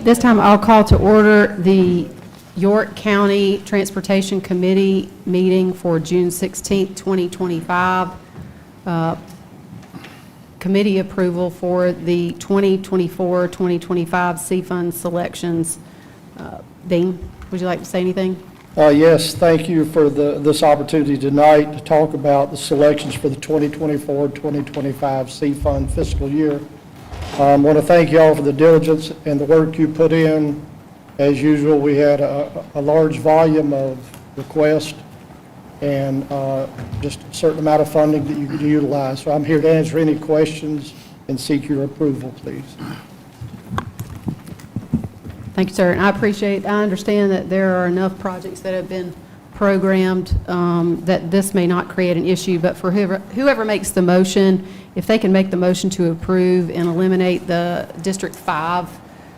This time I'll call to order the York County Transportation Committee meeting for June 16th, 2025. Committee approval for the 2024-2025 C Fund selections. Dean, would you like to say anything? Yes, thank you for this opportunity tonight to talk about the selections for the 2024-2025 C Fund fiscal year. I want to thank you all for the diligence and the work you put in. As usual, we had a large volume of requests and just a certain amount of funding that you could utilize. So I'm here to answer any questions and seek your approval, please. Thank you, sir. And I understand that there are enough projects that have been programmed that this may not create an issue, but for whoever makes the motion, if they can make the motion to approve and eliminate the District 5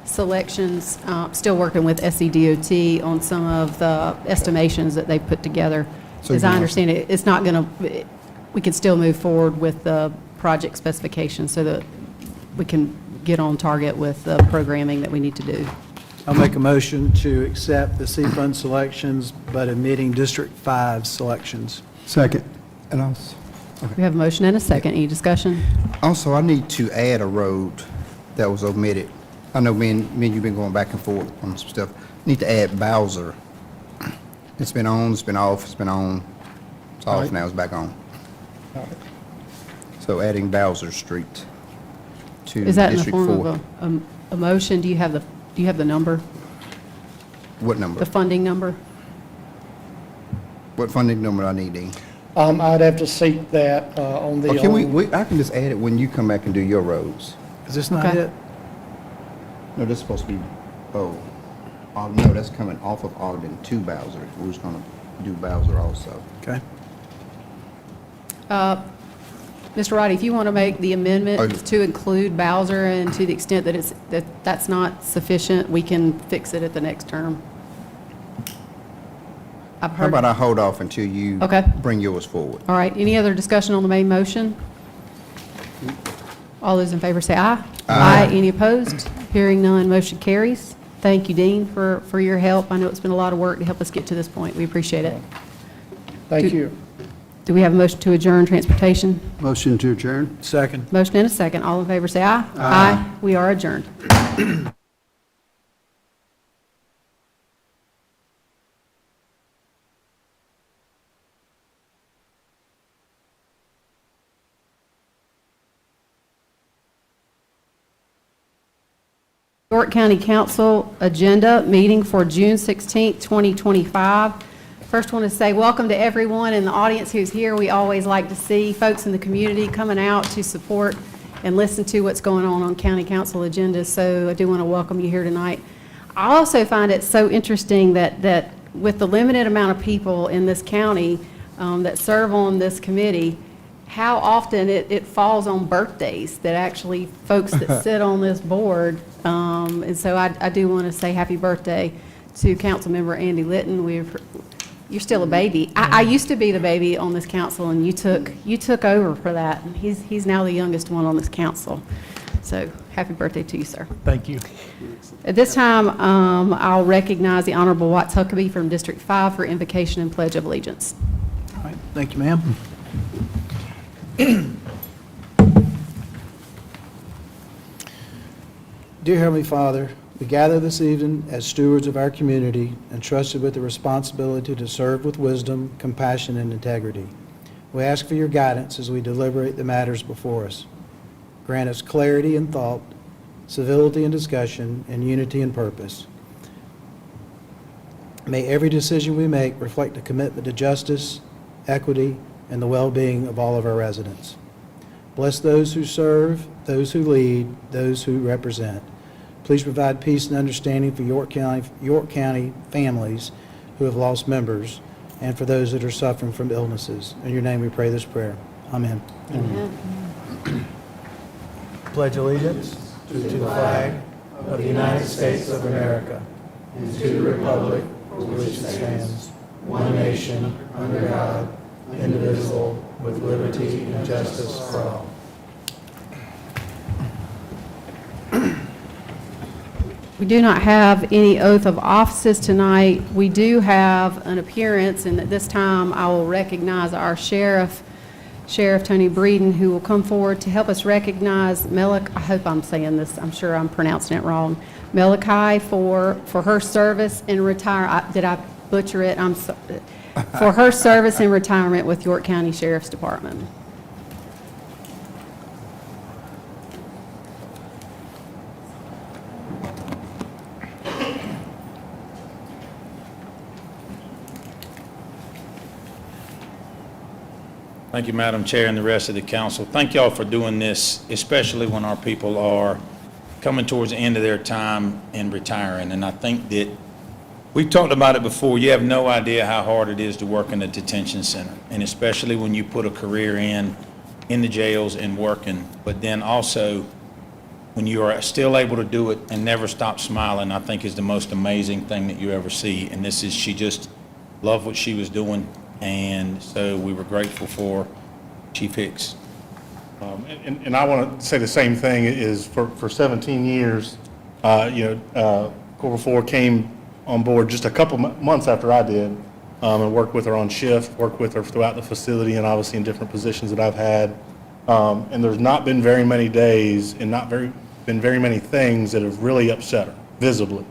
selections, still working with SCDOT on some of the estimations that they put together. So as I understand it, it's not going to, we can still move forward with the project specifications so that we can get on target with the programming that we need to do. I'll make a motion to accept the C Fund selections, but omitting District 5 selections. Second. And also, We have a motion and a second. Any discussion? I need to add a road that was omitted. I know me and you've been going back and forth on some stuff. Need to add Bowser. It's been on, it's been off, it's been on. It's off Right. now, it's back on. All right. So adding Bowser Street to Is that in the District form 4. of a motion? Do you have the number, What number? the funding number? What funding number I need, Dean? I'd have to seek that on the. Or can I can just add it when you come back and do your roads. Is this not Okay. it? No, this is supposed to be, no, that's coming off of Ogden to Bowser. We're just gonna do Bowser also. Okay. Mr. Roddy, if you want to make the amendment Okay. to include Bowser, and to the extent that that's not sufficient, we can fix it at the next term. I've How heard. about I hold off until you Okay. bring yours forward? All right, any other discussion on the main motion? All those in favor say aye. Aye. Any opposed? Hearing none, motion carries. Thank you, Dean, for your help. I know it's been a lot of work to help us get to this point. We appreciate it. Thank you. Do we have a motion to adjourn transportation? Motion to adjourn? Second. Motion and a second. All in favor say aye. Aye. We are adjourned. York County Council agenda meeting for June 16th, 2025. First, want to say welcome to everyone in the audience who's here. We always like to see folks in the community coming out to support and listen to what's going on county council agendas. So I do want to welcome you here tonight. I also find it so interesting that with the limited amount of people in this county that serve on this committee, how often it falls on birthdays that actually folks that sit on this board. And so I do want to say happy birthday to Councilmember Andy Litton. You're still a baby. I used to be the baby on this council, and you took over for that. And he's now the youngest one on this council. So happy birthday to you, sir. Thank you. At this time, I'll recognize the Honorable Watts Huckabee from District 5 for invocation and pledge of allegiance. All right. Thank you, ma'am. Dear Heavenly Father, we gather this evening as stewards of our community, entrusted with the responsibility to serve with wisdom, compassion, and integrity. We ask for your guidance as we deliberate the matters before us. Grant us clarity in thought, civility in discussion, and unity in purpose. May every decision we make reflect a commitment to justice, equity, and the well-being of all of our residents. Bless those who serve, those who lead, those who represent. Please provide peace and understanding for York County families who have lost members and for those that are suffering from illnesses. In your name we pray this prayer. Amen. Amen. Pledge allegiance to the flag of the United States of America and to the republic for which it stands, one nation, under God, indivisible, with liberty and justice for all. We do not have any oath of offices tonight. We do have an appearance, and at this time, I will recognize our sheriff, Sheriff Tony Breeden, who will come forward to help us recognize I hope I'm saying this, I'm sure I'm pronouncing it wrong, Malachi for her service and did I butcher it? For her service and retirement with York County Sheriff's Department. Thank you, Madam Chair, and the rest of the council. Thank y'all for doing this, especially when our people are coming towards the end of their time and retiring. And I think that we've talked about it before. You have no idea how hard it is to work in a detention center, and especially when you put a career in the jails and working. But then also, when you are still able to do it and never stop smiling, I think is the most amazing thing that you ever see. And she just loved what she was doing. And so we were grateful for Chief Hicks. And I want to say the same thing is for 17 years, Corporal Ford came on board just a couple months after I did, and worked with her on shift, worked with her throughout the facility and obviously in different positions that I've had. And there's not been very many days and been very many things that have really upset her visibly.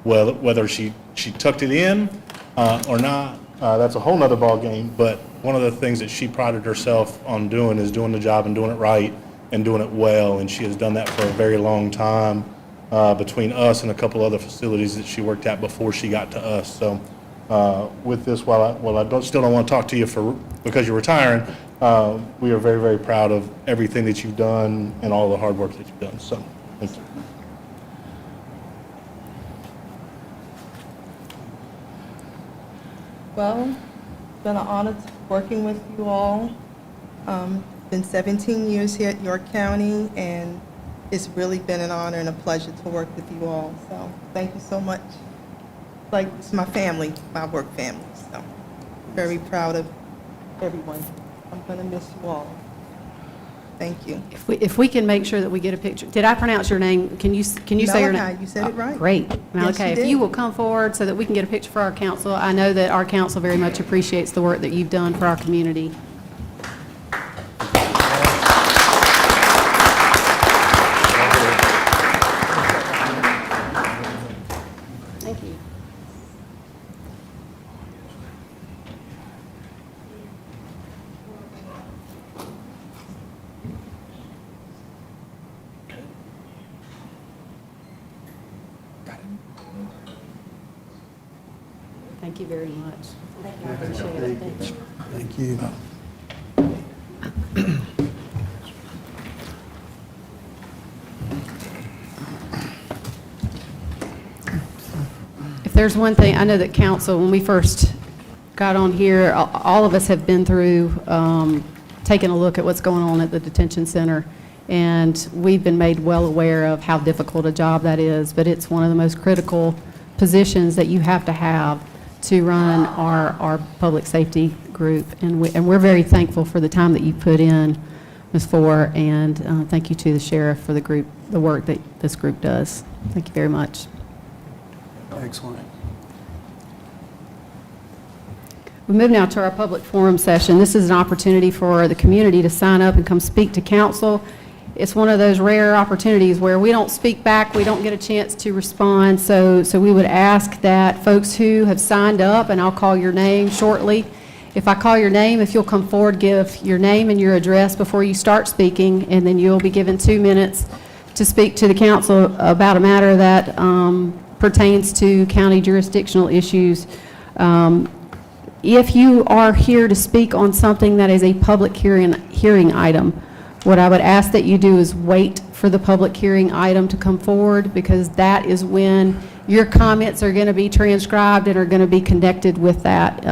Well, whether she tucked it in or not, that's a whole nother ball game. But one of the things that she prided herself on doing is doing the job and doing it right and doing it well. And she has done that for a very long time between us and a couple other facilities that she worked at before she got to us. So with this, while I still don't want to talk to you because you're retiring, we are very, very proud of everything that you've done and all the hard work that you've done. So thank you. Well, it's been an honor working with you all. Been 17 years here at York County, and it's really been an honor and a pleasure to work with you all. So thank you so much. Like, it's my family, my work family. So very proud of everyone. I'm going to miss you all. Thank you. If we can make sure that we get a picture. Did I pronounce your name? Can you say your name? Malachi, you said it right. Great. Malachi, you if did. you will come forward so that we can get a picture for our council. I know that our council very much appreciates the work that you've done for our community. Thank you. Thank you very much. I appreciate it. Thank you. Thank you. If there's one thing, I know that council, when we first got on here, all of us have been through, taking a look at what's going on at the detention center, and we've been made well aware of how difficult a job that is, but it's one of the most critical positions that you have to run our public safety group, and we're very thankful for the time that you put in, Ms. Ford, and thank you to the sheriff for the work that this group does. Thank you very much. Excellent. We move now to our public forum session. This is an opportunity for the community to sign up and come speak to council. It's one of those rare opportunities where we don't speak back, we don't get a chance to respond, so we would ask that folks who have signed up, and I'll call your name shortly. If I call your name, if you'll come forward, give your name and your address before you start speaking, and then you'll be given 2 minutes to speak to the council about a matter that pertains to county jurisdictional issues. If you are here to speak on something that is a public hearing item, what I would ask that you do is wait for the public hearing item to come forward, because that is when your comments are going to be transcribed and are going to be connected with that.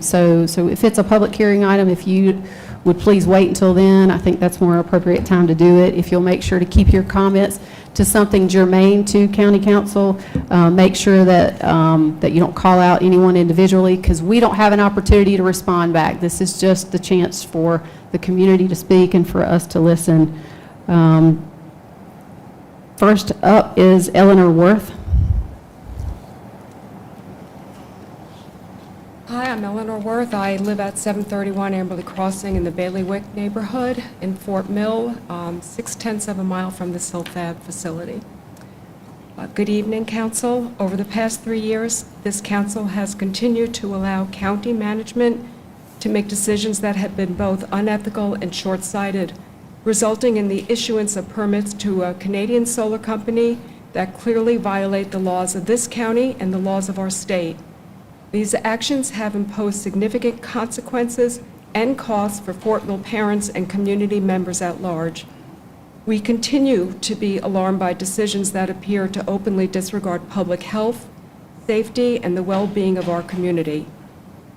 So if it's a public hearing item, if you would please wait until then, I think that's more appropriate time to do it. If you'll make sure to keep your comments to something germane to county council, make sure that that you don't call out anyone individually, because we don't have an opportunity to respond back. This is just the chance for the community to speak and for us to listen. First up is Eleanor Worth. Hi, I'm Eleanor Worth. I live at 731 Amberley Crossing in the Bailiwick neighborhood in Fort Mill, 6/10 of a mile from the Silfab facility. Good evening, council. Over the past 3 years, this council has continued to allow county management to make decisions that have been both unethical and short-sighted, resulting in the issuance of permits to a Canadian solar company that clearly violate the laws of this county and the laws of our state. These actions have imposed significant consequences and costs for Fort Mill parents and community members at large. We continue to be alarmed by decisions that appear to openly disregard public health, safety, and the well-being of our community.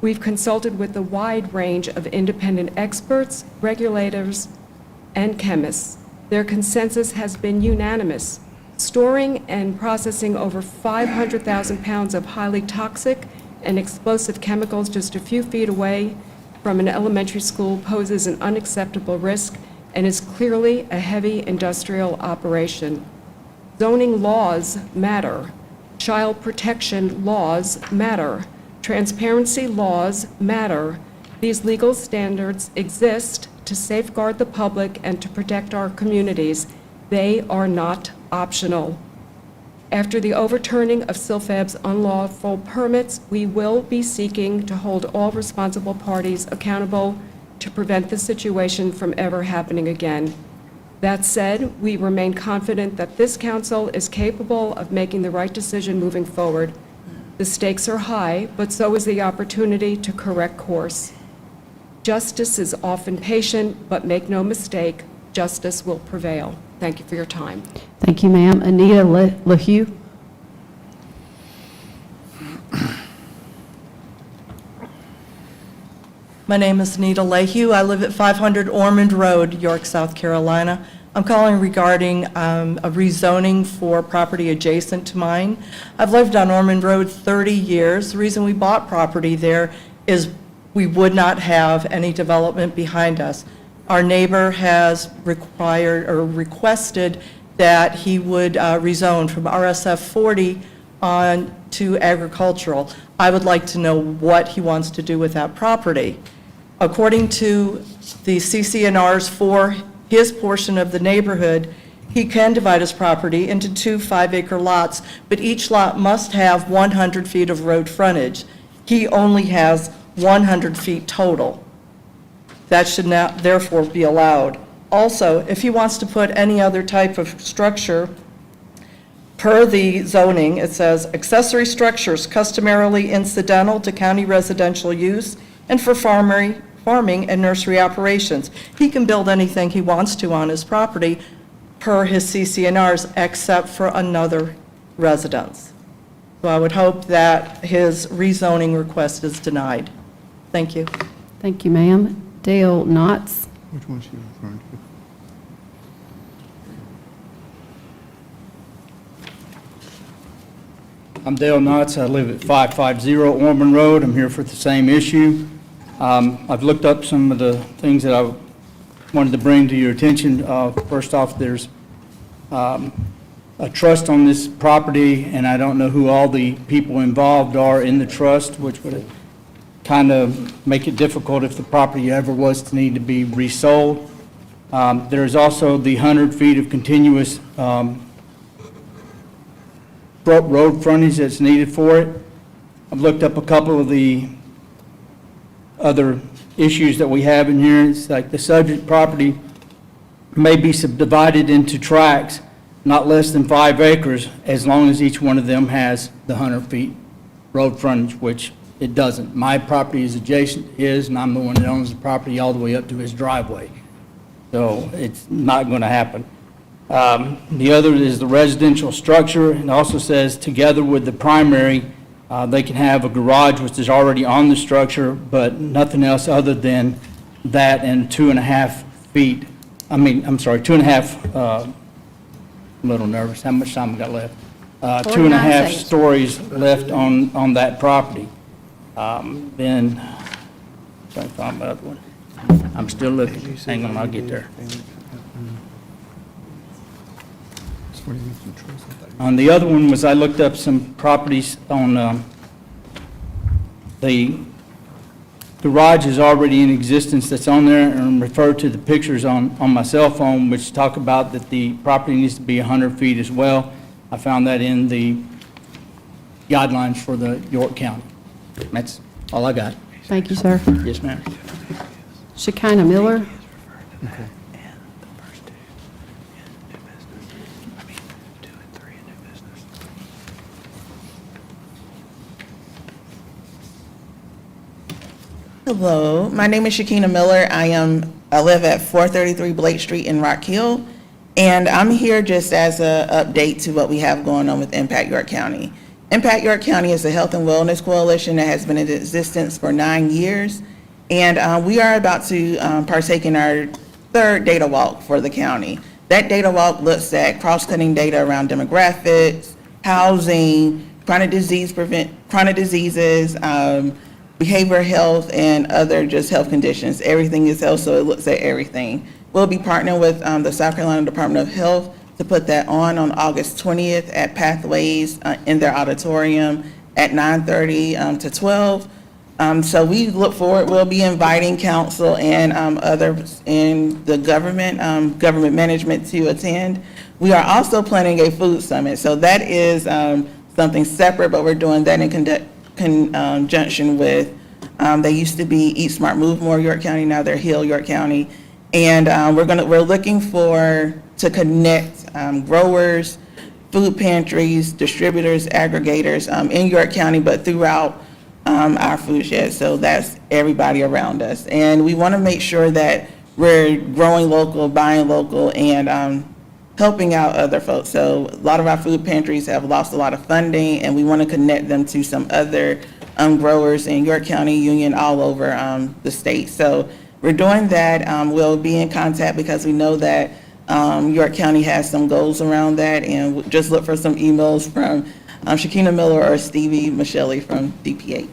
We've consulted with a wide range of independent experts, regulators, and chemists. Their consensus has been unanimous. Storing and processing over 500,000 pounds of highly toxic and explosive chemicals just a few feet away from an elementary school poses an unacceptable risk and is clearly a heavy industrial operation. Zoning laws matter. Child protection laws matter. Transparency laws matter. These legal standards exist to safeguard the public and to protect our communities. They are not optional. After the overturning of Silfab's unlawful permits, we will be seeking to hold all responsible parties accountable to prevent the situation from ever happening again. That said, we remain confident that this council is capable of making the right decision moving forward. The stakes are high, but so is the opportunity to correct course. Justice is often patient, but make no mistake, justice will prevail. Thank you for your time. Thank you, ma'am. Anita LaHue. My name is Anita Lehue. I live at 500 Ormond Road, York, South Carolina. I'm calling regarding a rezoning for property adjacent to mine. I've lived on Ormond Road 30 years. The reason we bought property there is we would not have any development behind us. Our neighbor has required or requested that he would rezone from RSF 40 on to agricultural. I would like to know what he wants to do with that property. According to the CCNRs for his portion of the neighborhood, he can divide his property into 2 5-acre lots, but each lot must have 100 feet of road frontage. He only has 100 feet total. That should not therefore be allowed. Also, if he wants to put any other type of structure, per the zoning, it says accessory structures customarily incidental to county residential use and for farming and nursery operations. He can build anything he wants to on his property per his CCNRs except for another residence. So I would hope that his rezoning request is denied. Thank you. Thank you, ma'am. Dale Knotts. Which one is she referring to? I'm Dale Knotts. I live at 550 Ormond Road. I'm here for the same issue. I've looked up some of the things that I wanted to bring to your attention. First off, there's a trust on this property, and I don't know who all the people involved are in the trust, which would kind of make it difficult if the property ever was to need to be resold. There's also the 100 feet of continuous road frontage that's needed for it. I've looked up a couple of the other issues that we have in here. It's like the subject property may be subdivided into tracts not less than 5 acres, as long as each one of them has the 100 feet road frontage, which it doesn't. My property is adjacent to his, and I'm the one that owns the property all the way up to his driveway. So it's not going to happen. The other is the residential structure. It also says together with the primary, they can have a garage which is already on the structure, but nothing else other than that and 2.5 feet. I'm sorry, 2.5, I'm a little nervous. How much time I got left? 2.5 seconds. stories left on that property. Then, trying to find my other one. I'm still looking. Hang on, I'll get there. On the other one was I looked up some properties on the garage is already in existence that's on there, and refer to the pictures on my cell phone, which talk about that the property needs to be 100 feet as well. I found that in the guidelines for the York County. That's all I got. Thank you, sir. Yes, ma'am. Shekinah Miller. Hello, my name is Shekinah Miller. I live at 433 Blake Street in Rock Hill, and I'm here just as an update to what we have going on with Impact York County. Impact York County is a health and wellness coalition that has been in existence for 9 years, and we are about to partake in our third data walk for the county. That data walk looks at cross-cutting data around demographics, housing, chronic diseases, behavioral health, and other just health conditions. Everything is health, so it looks at everything. We'll be partnering with the South Carolina Department of Health to put that on August 20th at Pathways in their auditorium at 9:30 to 12. So we look forward, we'll be inviting council and others in the government, government management to attend. We are also planning a food summit, so that is something separate, but we're doing that in conjunction with, they used to be Eat Smart Move More York County, now they're Heal York County. And we're looking to connect growers, food pantries, distributors, aggregators in York County, but throughout our food shed. So that's everybody around us. And we want to make sure that we're growing local, buying local, and helping out other folks. So a lot of our food pantries have lost a lot of funding, and we want to connect them to some other growers in York County, Union, all over the state. So we're doing that. We'll be in contact because we know that York County has some goals around that, and we'll just look for some emails from Shekinah Miller or Stevie Michelli from DPH.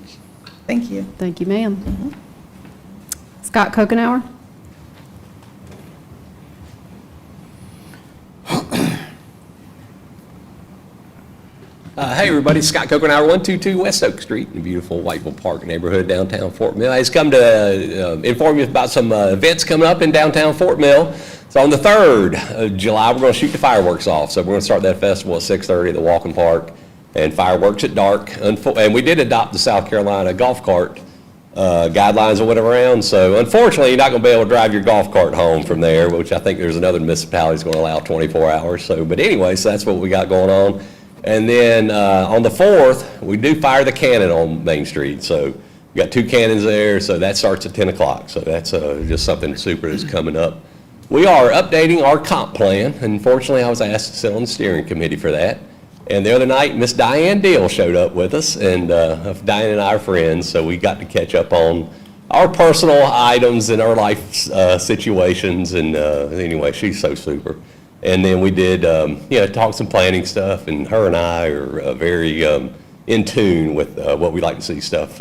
Thank you. Thank you, ma'am. Scott Kokenauer. Hey, everybody, Scott Kokenauer, 122 West Oak Street in the beautiful Whiteville Park neighborhood, downtown Fort Mill. I just come to inform you about some events coming up in downtown Fort Mill. So on the 3rd of July, we're going to shoot the fireworks off. So we're going to start that festival at 6:30 at the Walking Park, and fireworks at dark. And we did adopt the South Carolina golf cart guidelines or whatever around. So unfortunately, you're not going to be able to drive your golf cart home from there, which I think there's another municipality that's going to allow 24 hours. So, but anyway, so that's what we got going on. And then on the 4th, we do fire the cannon on Main Street. So we got 2 cannons there, so that starts at 10 o'clock. So that's just something super that's coming up. We are updating our comp plan. Unfortunately, I was asked to sit on the steering committee for that. And the other night, Miss Diane Deal showed up with us, and Diane and I are friends, so we got to catch up on our personal items and our life situations. And anyway, she's so super. And then we did, talk some planning stuff, and her and I are very in tune with what we like to see stuff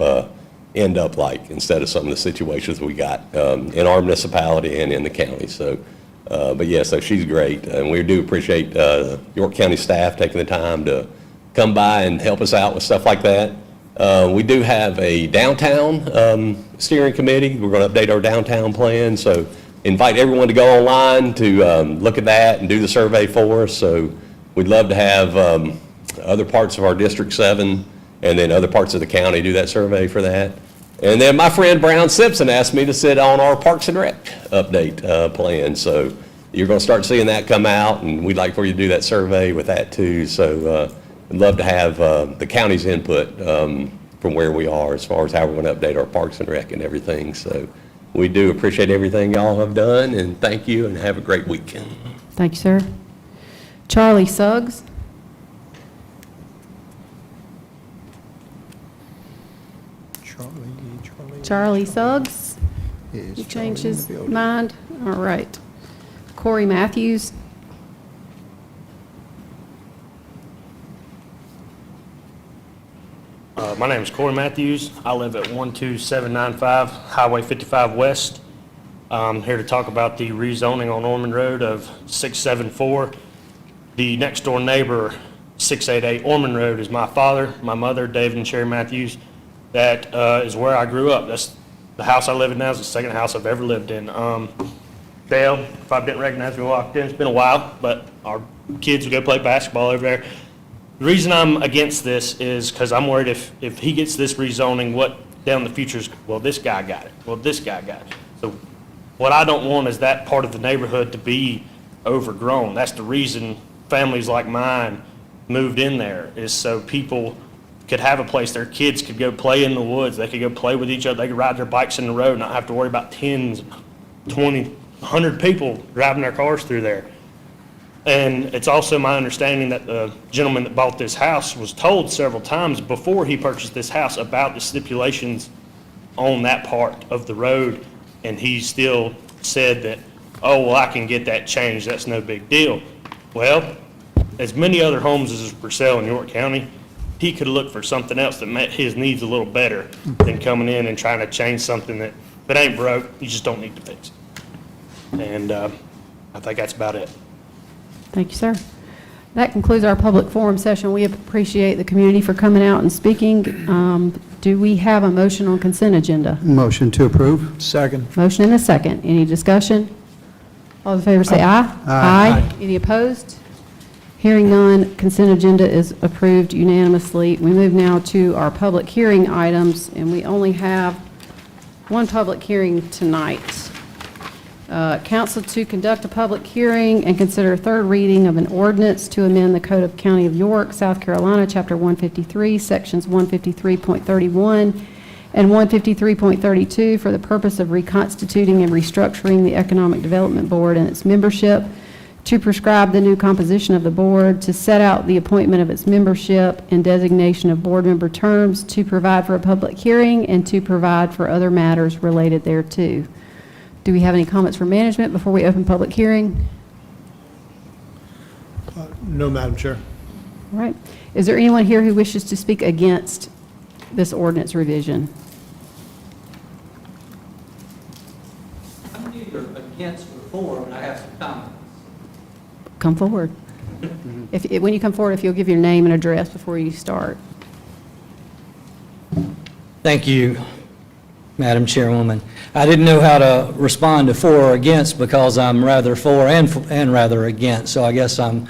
end up like, instead of some of the situations we got in our municipality and in the county. So, but yeah, so she's great, and we do appreciate York County staff taking the time to come by and help us out with stuff like that. We do have a downtown steering committee. We're going to update our downtown plan, so invite everyone to go online to look at that and do the survey for us. So we'd love to have other parts of our District 7 and then other parts of the county do that survey for that. And then my friend Brown Simpson asked me to sit on our Parks and Rec update plan. So you're going to start seeing that come out, and we'd like for you to do that survey with that too. So we'd love to have the county's input from where we are as far as how we're going to update our Parks and Rec and everything. So we do appreciate everything y'all have done, and thank you, and have a great weekend. Thank you, sir. Charlie Suggs. Charlie Suggs. He changed his mind. All right. Corey Matthews. My name is Corey Matthews. I live at 12795 Highway 55 West. I'm here to talk about the rezoning on Ormond Road of 674. The next door neighbor, 688 Ormond Road, is my father, my mother, David and Sherry Matthews. That is where I grew up. That's The house I live in now is the second house I've ever lived in. Dale, if I didn't recognize me when I walked in, it's been a while, but our kids would go play basketball over there. The reason I'm against this is because I'm worried if he gets this rezoning, what down the future is, well, this guy got it, well, this guy got it. So what I don't want is that part of the neighborhood to be overgrown. That's the reason families like mine moved in there, is so people could have a place, their kids could go play in the woods, they could go play with each other, they could ride their bikes in the road, not have to worry about 10, 20, 100 people driving their cars through there. And it's also my understanding that the gentleman that bought this house was told several times before he purchased this house about the stipulations on that part of the road, and he still said that, oh, well, I can get that changed, that's no big deal. Well, as many other homes as is for sale in York County, he could look for something else that met his needs a little better than coming in and trying to change something that, if it ain't broke, you just don't need to fix it. And I think that's about it. Thank you, sir. That concludes our public forum session. We appreciate the community for coming out and speaking. Do we have a motion on consent agenda? Motion to approve? Second. Motion and a second. Any discussion? All in favor say aye. Aye. Any opposed? Hearing none, consent agenda is approved unanimously. We move now to our public hearing items, and we only have one public hearing tonight. Council to conduct a public hearing and consider third reading of an ordinance to amend the Code of County of York, South Carolina, Chapter 153, Sections 153.31 and 153.32 for the purpose of reconstituting and restructuring the Economic Development Board and its membership, to prescribe the new composition of the board, to set out the appointment of its membership and designation of board member terms, to provide for a public hearing, and to provide for other matters related thereto. Do we have any comments from management before we open public hearing? No, Madam Chair. All right. Is there anyone here who wishes to speak against this ordinance revision? I'm neither against or for, but I have some comments. Come forward. When you come forward, if you'll give your name and address before you start. Thank you, Madam Chairwoman. I didn't know how to respond to for or against because I'm rather for and rather against, so I guess I'm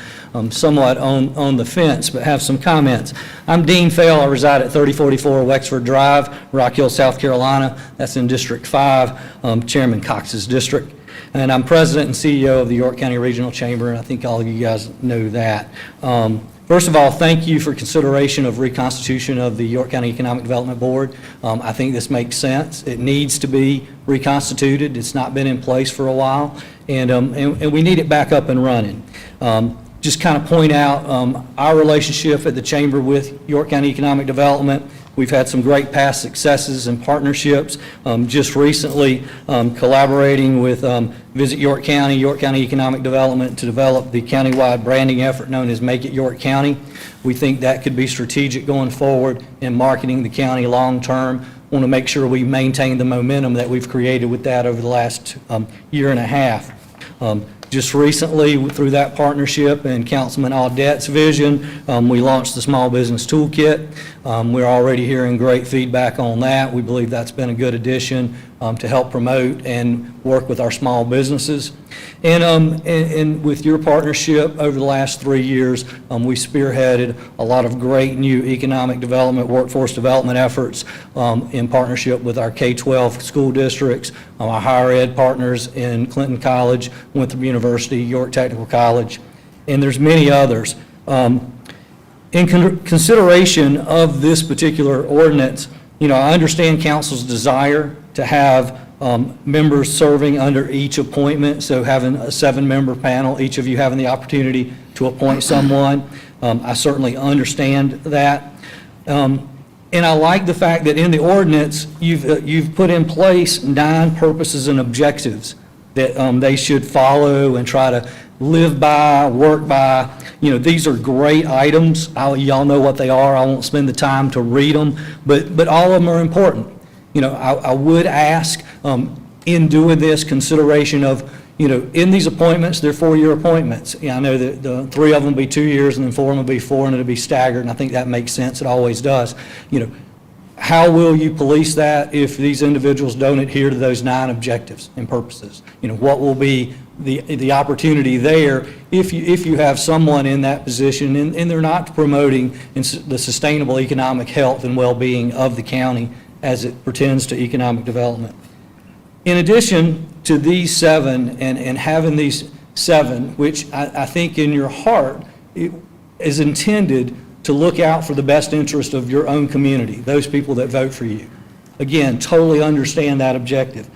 somewhat on the fence, but have some comments. I'm Dean Fail. I reside at 3044 Wexford Drive, Rock Hill, South Carolina. That's in District 5, Chairman Cox's district. And I'm president and CEO of the York County Regional Chamber, and I think all of you guys know that. First of all, thank you for consideration of reconstitution of the York County Economic Development Board. I think this makes sense. It needs to be reconstituted. It's not been in place for a while, and we need it back up and running. Just kind of point out our relationship at the Chamber with York County Economic Development. We've had some great past successes and partnerships. Just recently, collaborating with Visit York County Economic Development to develop the countywide branding effort known as Make It York County. We think that could be strategic going forward in marketing the county long-term. Want to make sure we maintain the momentum that we've created with that over the last year and a half. Just recently, through that partnership and Councilman Audette's vision, we launched the Small Business Toolkit. We're already hearing great feedback on that. We believe that's been a good addition to help promote and work with our small businesses. And with your partnership over the last 3 years, we spearheaded a lot of great new economic development, workforce development efforts in partnership with our K-12 school districts, our higher ed partners in Clinton College, Winthrop University, York Technical College, and there's many others. In consideration of this particular ordinance, I understand council's desire to have members serving under each appointment, so having a 7-member panel, each of you having the opportunity to appoint someone. I certainly understand that. And I like the fact that in the ordinance, you've put in place 9 purposes and objectives that they should follow and try to live by, work by. These are great items. Y'all know what they are. I won't spend the time to read them, but all of them are important. I would ask in doing this consideration of, in these appointments, they're 4-year appointments. I know that the 3 of them will be 2 years and then 4 of them will be 4 and it'll be staggered, and I think that makes sense. It always does. How will you police that if these individuals don't adhere to those 9 objectives and purposes? What will be the opportunity there if you have someone in that position and they're not promoting the sustainable economic health and well-being of the county as it pertains to economic development? In addition to these 7 and having these 7, which I think in your heart is intended to look out for the best interest of your own community, those people that vote for you. Again, totally understand that objective.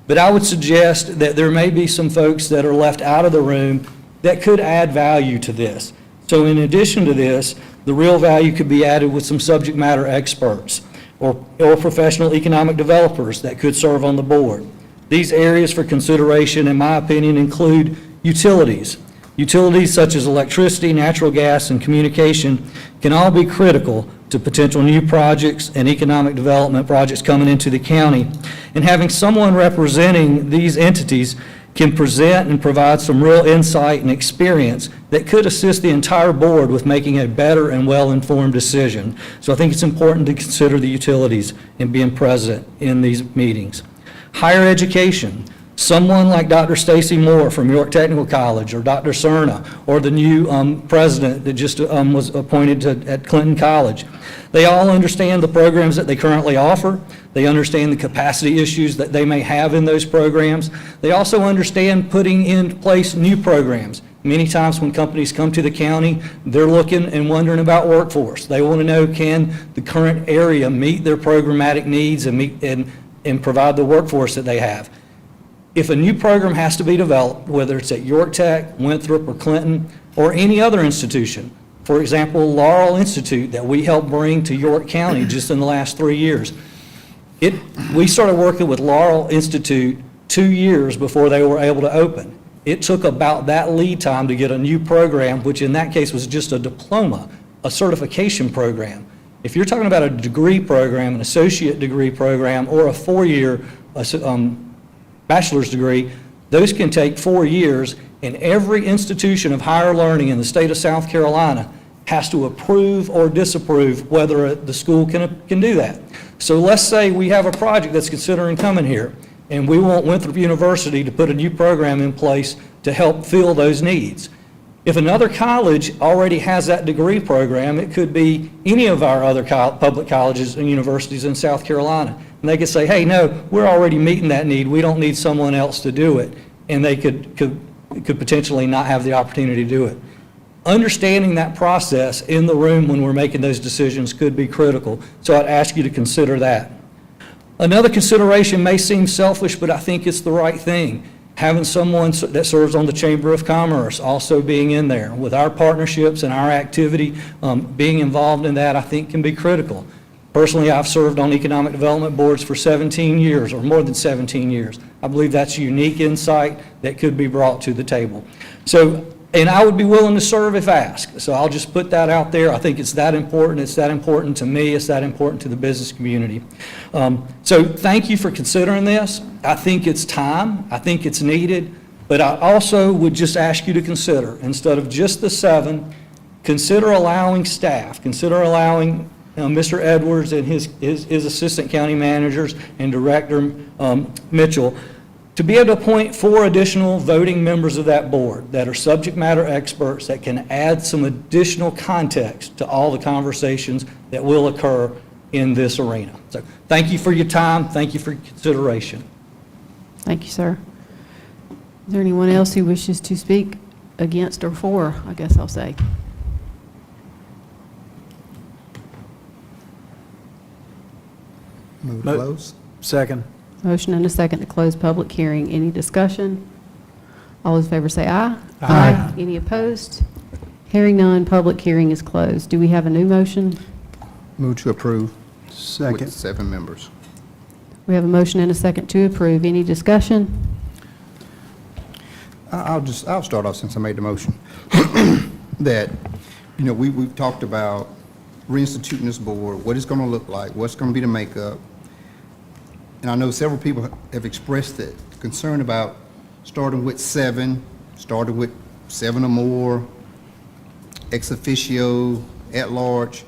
But I would suggest that there may be some folks that are left out of the room that could add value to this. So in addition to this, the real value could be added with some subject matter experts or professional economic developers that could serve on the board. These areas for consideration, in my opinion, include utilities. Utilities such as electricity, natural gas, and communication can all be critical to potential new projects and economic development projects coming into the county. And having someone representing these entities can present and provide some real insight and experience that could assist the entire board with making a better and well-informed decision. So I think it's important to consider the utilities and being present in these meetings. Higher education. Someone like Dr. Stacy Moore from York Technical College, or Dr. Cerna, or the new president that just was appointed at Clinton College. They all understand the programs that they currently offer. They understand the capacity issues that they may have in those programs. They also understand putting in place new programs. Many times when companies come to the county, they're looking and wondering about workforce. They want to know, can the current area meet their programmatic needs and provide the workforce that they have? If a new program has to be developed, whether it's at York Tech, Winthrop, or Clinton, or any other institution, for example, Laurel Institute that we helped bring to York County just in the last 3 years, we started working with Laurel Institute 2 years before they were able to open. It took about that lead time to get a new program, which in that case was just a diploma, a certification program. If you're talking about a degree program, an associate degree program, or a 4-year bachelor's degree, those can take 4 years, and every institution of higher learning in the state of South Carolina has to approve or disapprove whether the school can do that. So let's say we have a project that's considering coming here, and we want Winthrop University to put a new program in place to help fill those needs. If another college already has that degree program, it could be any of our other public colleges and universities in South Carolina. And they could say, hey, no, we're already meeting that need. We don't need someone else to do it. And they could potentially not have the opportunity to do it. Understanding that process in the room when we're making those decisions could be critical. So I'd ask you to consider that. Another consideration may seem selfish, but I think it's the right thing. Having someone that serves on the Chamber of Commerce also being in there. With our partnerships and our activity, being involved in that, I think can be critical. Personally, I've served on economic development boards for 17 years, or more than 17 years. I believe that's unique insight that could be brought to the table. So, and I would be willing to serve if asked. So I'll just put that out there. I think it's that important. It's that important to me. It's that important to the business community. So thank you for considering this. I think it's time. I think it's needed. But I also would just ask you to consider, instead of just the 7, consider allowing staff, consider allowing Mr. Edwards and his assistant county managers and Director Mitchell to be able to appoint 4 additional voting members of that board that are subject matter experts that can add some additional context to all the conversations that will occur in this arena. So thank you for your time. Thank you for your consideration. Thank you, sir. Is there anyone else who wishes to speak against or for, I guess I'll say? Move to close. Second. Motion and a second to close public hearing. Any discussion? All those in favor say aye. Aye. Any opposed? Hearing none, public hearing is closed. Do we have a new motion? Move to approve Second. with 7 members. We have a motion and a second to approve. Any discussion? I'll start off since I made the motion. That, we've talked about reinstituting this board, what it's going to look like, what's going to be the makeup. And I know several people have expressed that concern about starting with 7 or more, ex officio, at large.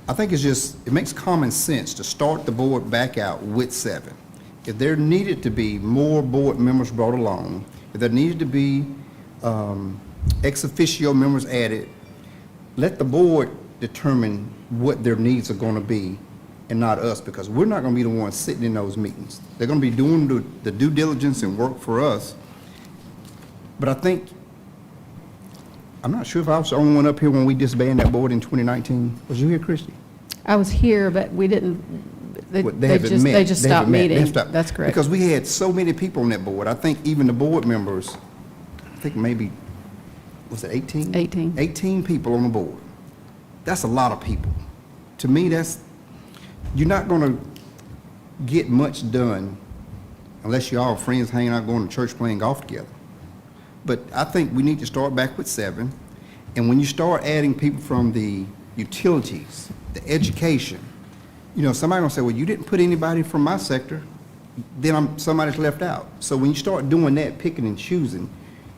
I think it's just, it makes common sense to start the board back out with 7. If there needed to be more board members brought along, if there needed to be ex officio members added, let the board determine what their needs are going to be and not us, because we're not going to be the ones sitting in those meetings. They're going to be doing the due diligence and work for us. But I think, I'm not sure if I was the only one up here when we disbanded that board in 2019. Was you here, Christie? I was here, but we didn't, they haven't met. they just They stopped haven't met. They meeting. stopped. That's correct. Because we had so many people on that board. I think even the board members, I think maybe, was it 18? 18. 18 people on the board. That's a lot of people. To me, you're not going to get much done unless you're all friends hanging out, going to church, playing golf together. But I think we need to start back with 7. And when you start adding people from the utilities, the education, somebody gonna say, well, you didn't put anybody from my sector, then somebody's left out. So when you start doing that, picking and choosing,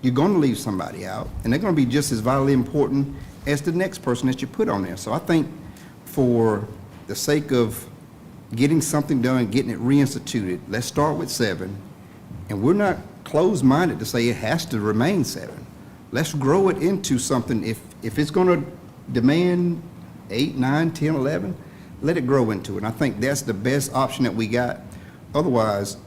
you're gonna leave somebody out, and they're gonna be just as vitally important as the next person that you put on there. So I think for the sake of getting something done, getting it reinstituted, let's start with 7. And we're not closed-minded to say it has to remain 7. Let's grow it into something. If it's gonna demand 8, 9, 10, 11, let it grow into it. And I think that's the best option that we got. Otherwise,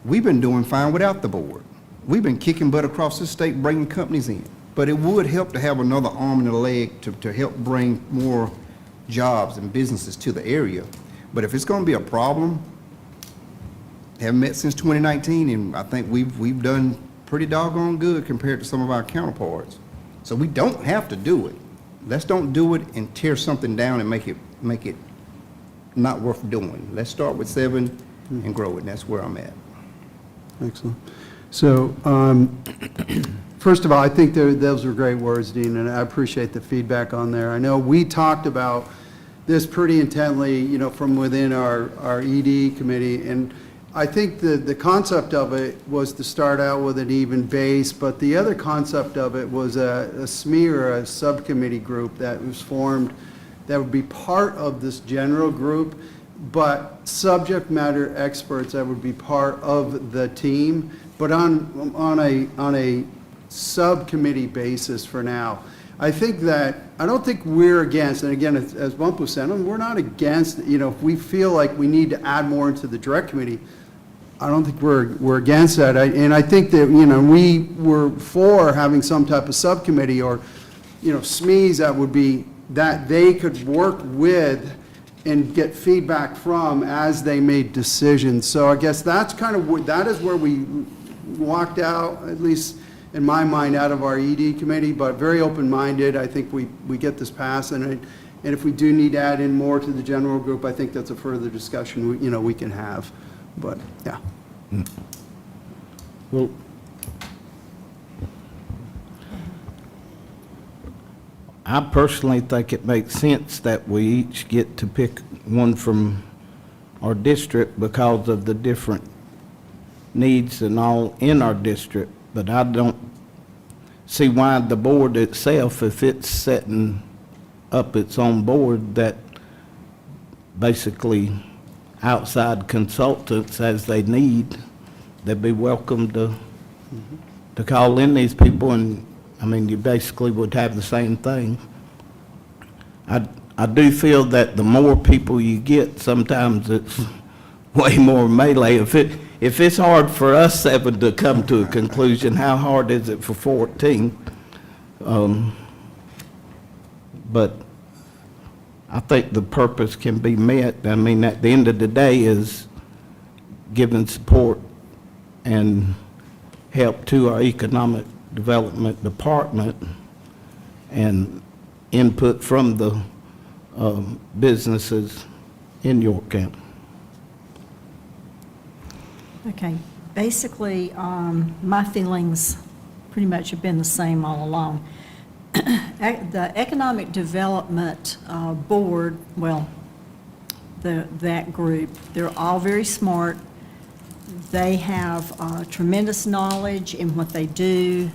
we've been doing fine without the board. We've been kicking butt across the state, bringing companies in. But it would help to have another arm and a leg to help bring more jobs and businesses to the area. But if it's going to be a problem, haven't met since 2019, and I think we've done pretty doggone good compared to some of our counterparts. So we don't have to do it. Let's don't do it and tear something down and make it not worth doing. Let's start with 7 and grow it, and that's where I'm at. Excellent. So, first of all, I think those were great words, Dean, and I appreciate the feedback on there. I know we talked about this pretty intently, from within our ED committee, and I think the concept of it was to start out with an even base, but the other concept of it was a SME or a subcommittee group that was formed that would be part of this general group, but subject matter experts that would be part of the team, but on a subcommittee basis for now. I don't think we're against, and again, as Bump was saying, we're not against, if we feel like we need to add more into the direct committee, I don't think we're against that. And I think that, we were for having some type of subcommittee or, SMEs that they could work with and get feedback from as they made decisions. So I guess that is where we walked out, at least in my mind, out of our ED committee, but very open-minded. I think we get this passed, and if we do need to add in more to the general group, I think that's a further discussion we can have. But, yeah. Well, I personally think it makes sense that we each get to pick one from our district because of the different needs and all in our district. But I don't see why the board itself, if it's setting up its own board, that basically outside consultants as they need, they'd be welcome to call in these people, and, you basically would have the same thing. I do feel that the more people you get, sometimes it's way more melee. If it's hard for us 7 to come to a conclusion, how hard is it for 14? But I think the purpose can be met. At the end of the day is giving support and help to our economic development department and input from the businesses in York County. Okay, basically, my feelings pretty much have been the same all along. The Economic Development Board, that group, they're all very smart. They have tremendous knowledge in what they do.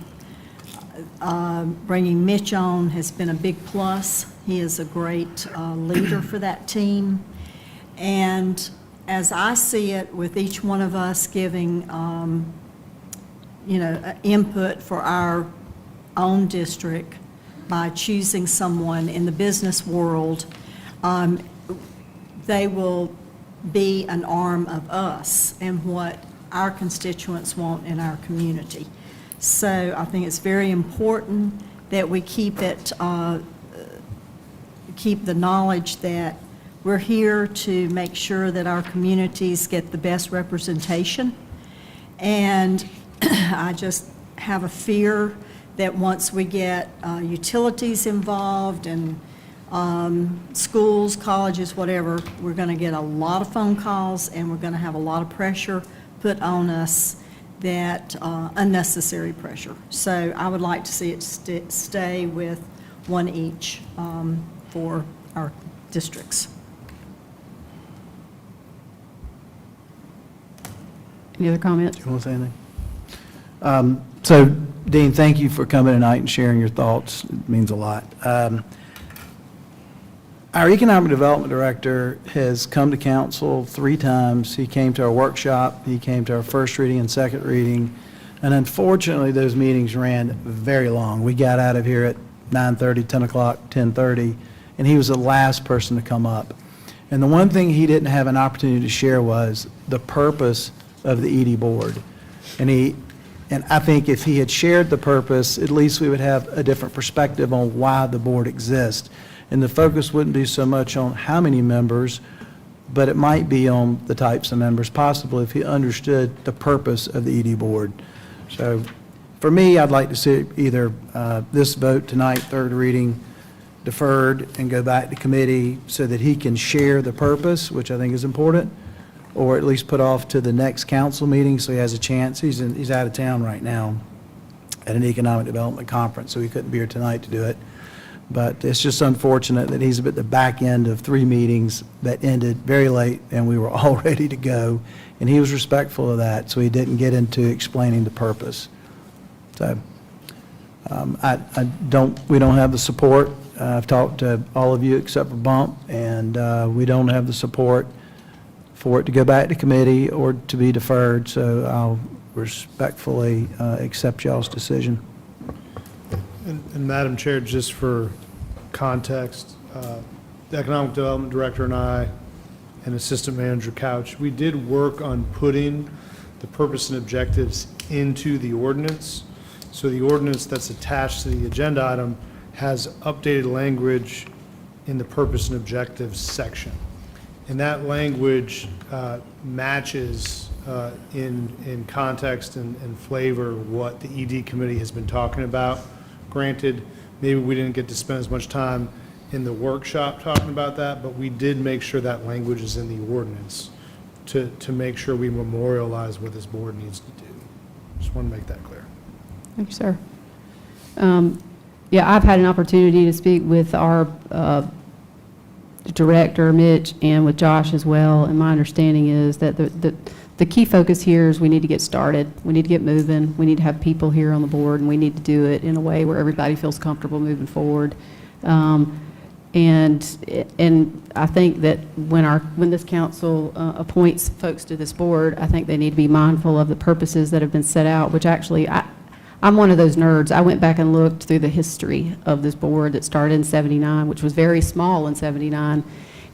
Bringing Mitch on has been a big plus. He is a great leader for that team. And as I see it, with each one of us giving, input for our own district by choosing someone in the business world, they will be an arm of us and what our constituents want in our community. So I think it's very important that we keep the knowledge that we're here to make sure that our communities get the best representation. And I just have a fear that once we get utilities involved and schools, colleges, whatever, we're going to get a lot of phone calls and we're going to have a lot of pressure put on us, that unnecessary pressure. So I would like to see it stay with one each for our districts. Any other comments? Do you want to say anything? So, Dean, thank you for coming tonight and sharing your thoughts. It means a lot. Our Economic Development Director has come to council 3 times. He came to our workshop, he came to our first reading and second reading, and unfortunately, those meetings ran very long. We got out of here at 9:30, 10 o'clock, 10:30, and he was the last person to come up. And the one thing he didn't have an opportunity to share was the purpose of the ED board. And I think if he had shared the purpose, at least we would have a different perspective on why the board exists. And the focus wouldn't be so much on how many members, but it might be on the types of members, possibly if he understood the purpose of the ED board. So for me, I'd like to see either this vote tonight, third reading, deferred and go back to committee so that he can share the purpose, which I think is important, or at least put off to the next council meeting so he has a chance. He's out of town right now at an economic development conference, so he couldn't be here tonight to do it. But it's just unfortunate that he's at the back end of 3 meetings that ended very late and we were all ready to go. And he was respectful of that, so he didn't get into explaining the purpose. So we don't have the support. I've talked to all of you except for Bump, and we don't have the support for it to go back to committee or to be deferred, so I'll respectfully accept y'all's decision. And Madam Chair, just for context, the Economic Development Director and I and Assistant Manager Couch, we did work on putting the purpose and objectives into the ordinance. So the ordinance that's attached to the agenda item has updated language in the purpose and objectives section. And that language matches in context and flavor what the ED committee has been talking about. Granted, maybe we didn't get to spend as much time in the workshop talking about that, but we did make sure that language is in the ordinance to make sure we memorialize what this board needs to do. Just want to make that clear. Thank you, sir. Yeah, I've had an opportunity to speak with our director, Mitch, and with Josh as well, and my understanding is that the key focus here is we need to get started. We need to get moving. We need to have people here on the board, and we need to do it in a way where everybody feels comfortable moving forward. And I think that when this council appoints folks to this board, I think they need to be mindful of the purposes that have been set out, which actually, I'm one of those nerds. I went back and looked through the history of this board that started in '79, which was very small in '79.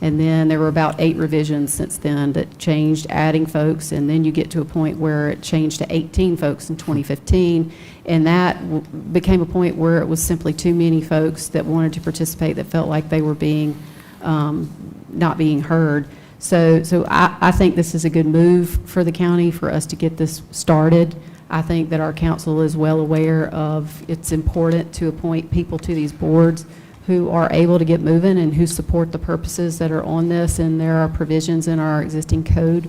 And then there were about 8 revisions since then that changed, adding folks, and then you get to a point where it changed to 18 folks in 2015, and that became a point where it was simply too many folks that wanted to participate that felt like they were being not being heard. So I think this is a good move for the county for us to get this started. I think that our council is well aware of it's important to appoint people to these boards who are able to get moving and who support the purposes that are on this, and there are provisions in our existing code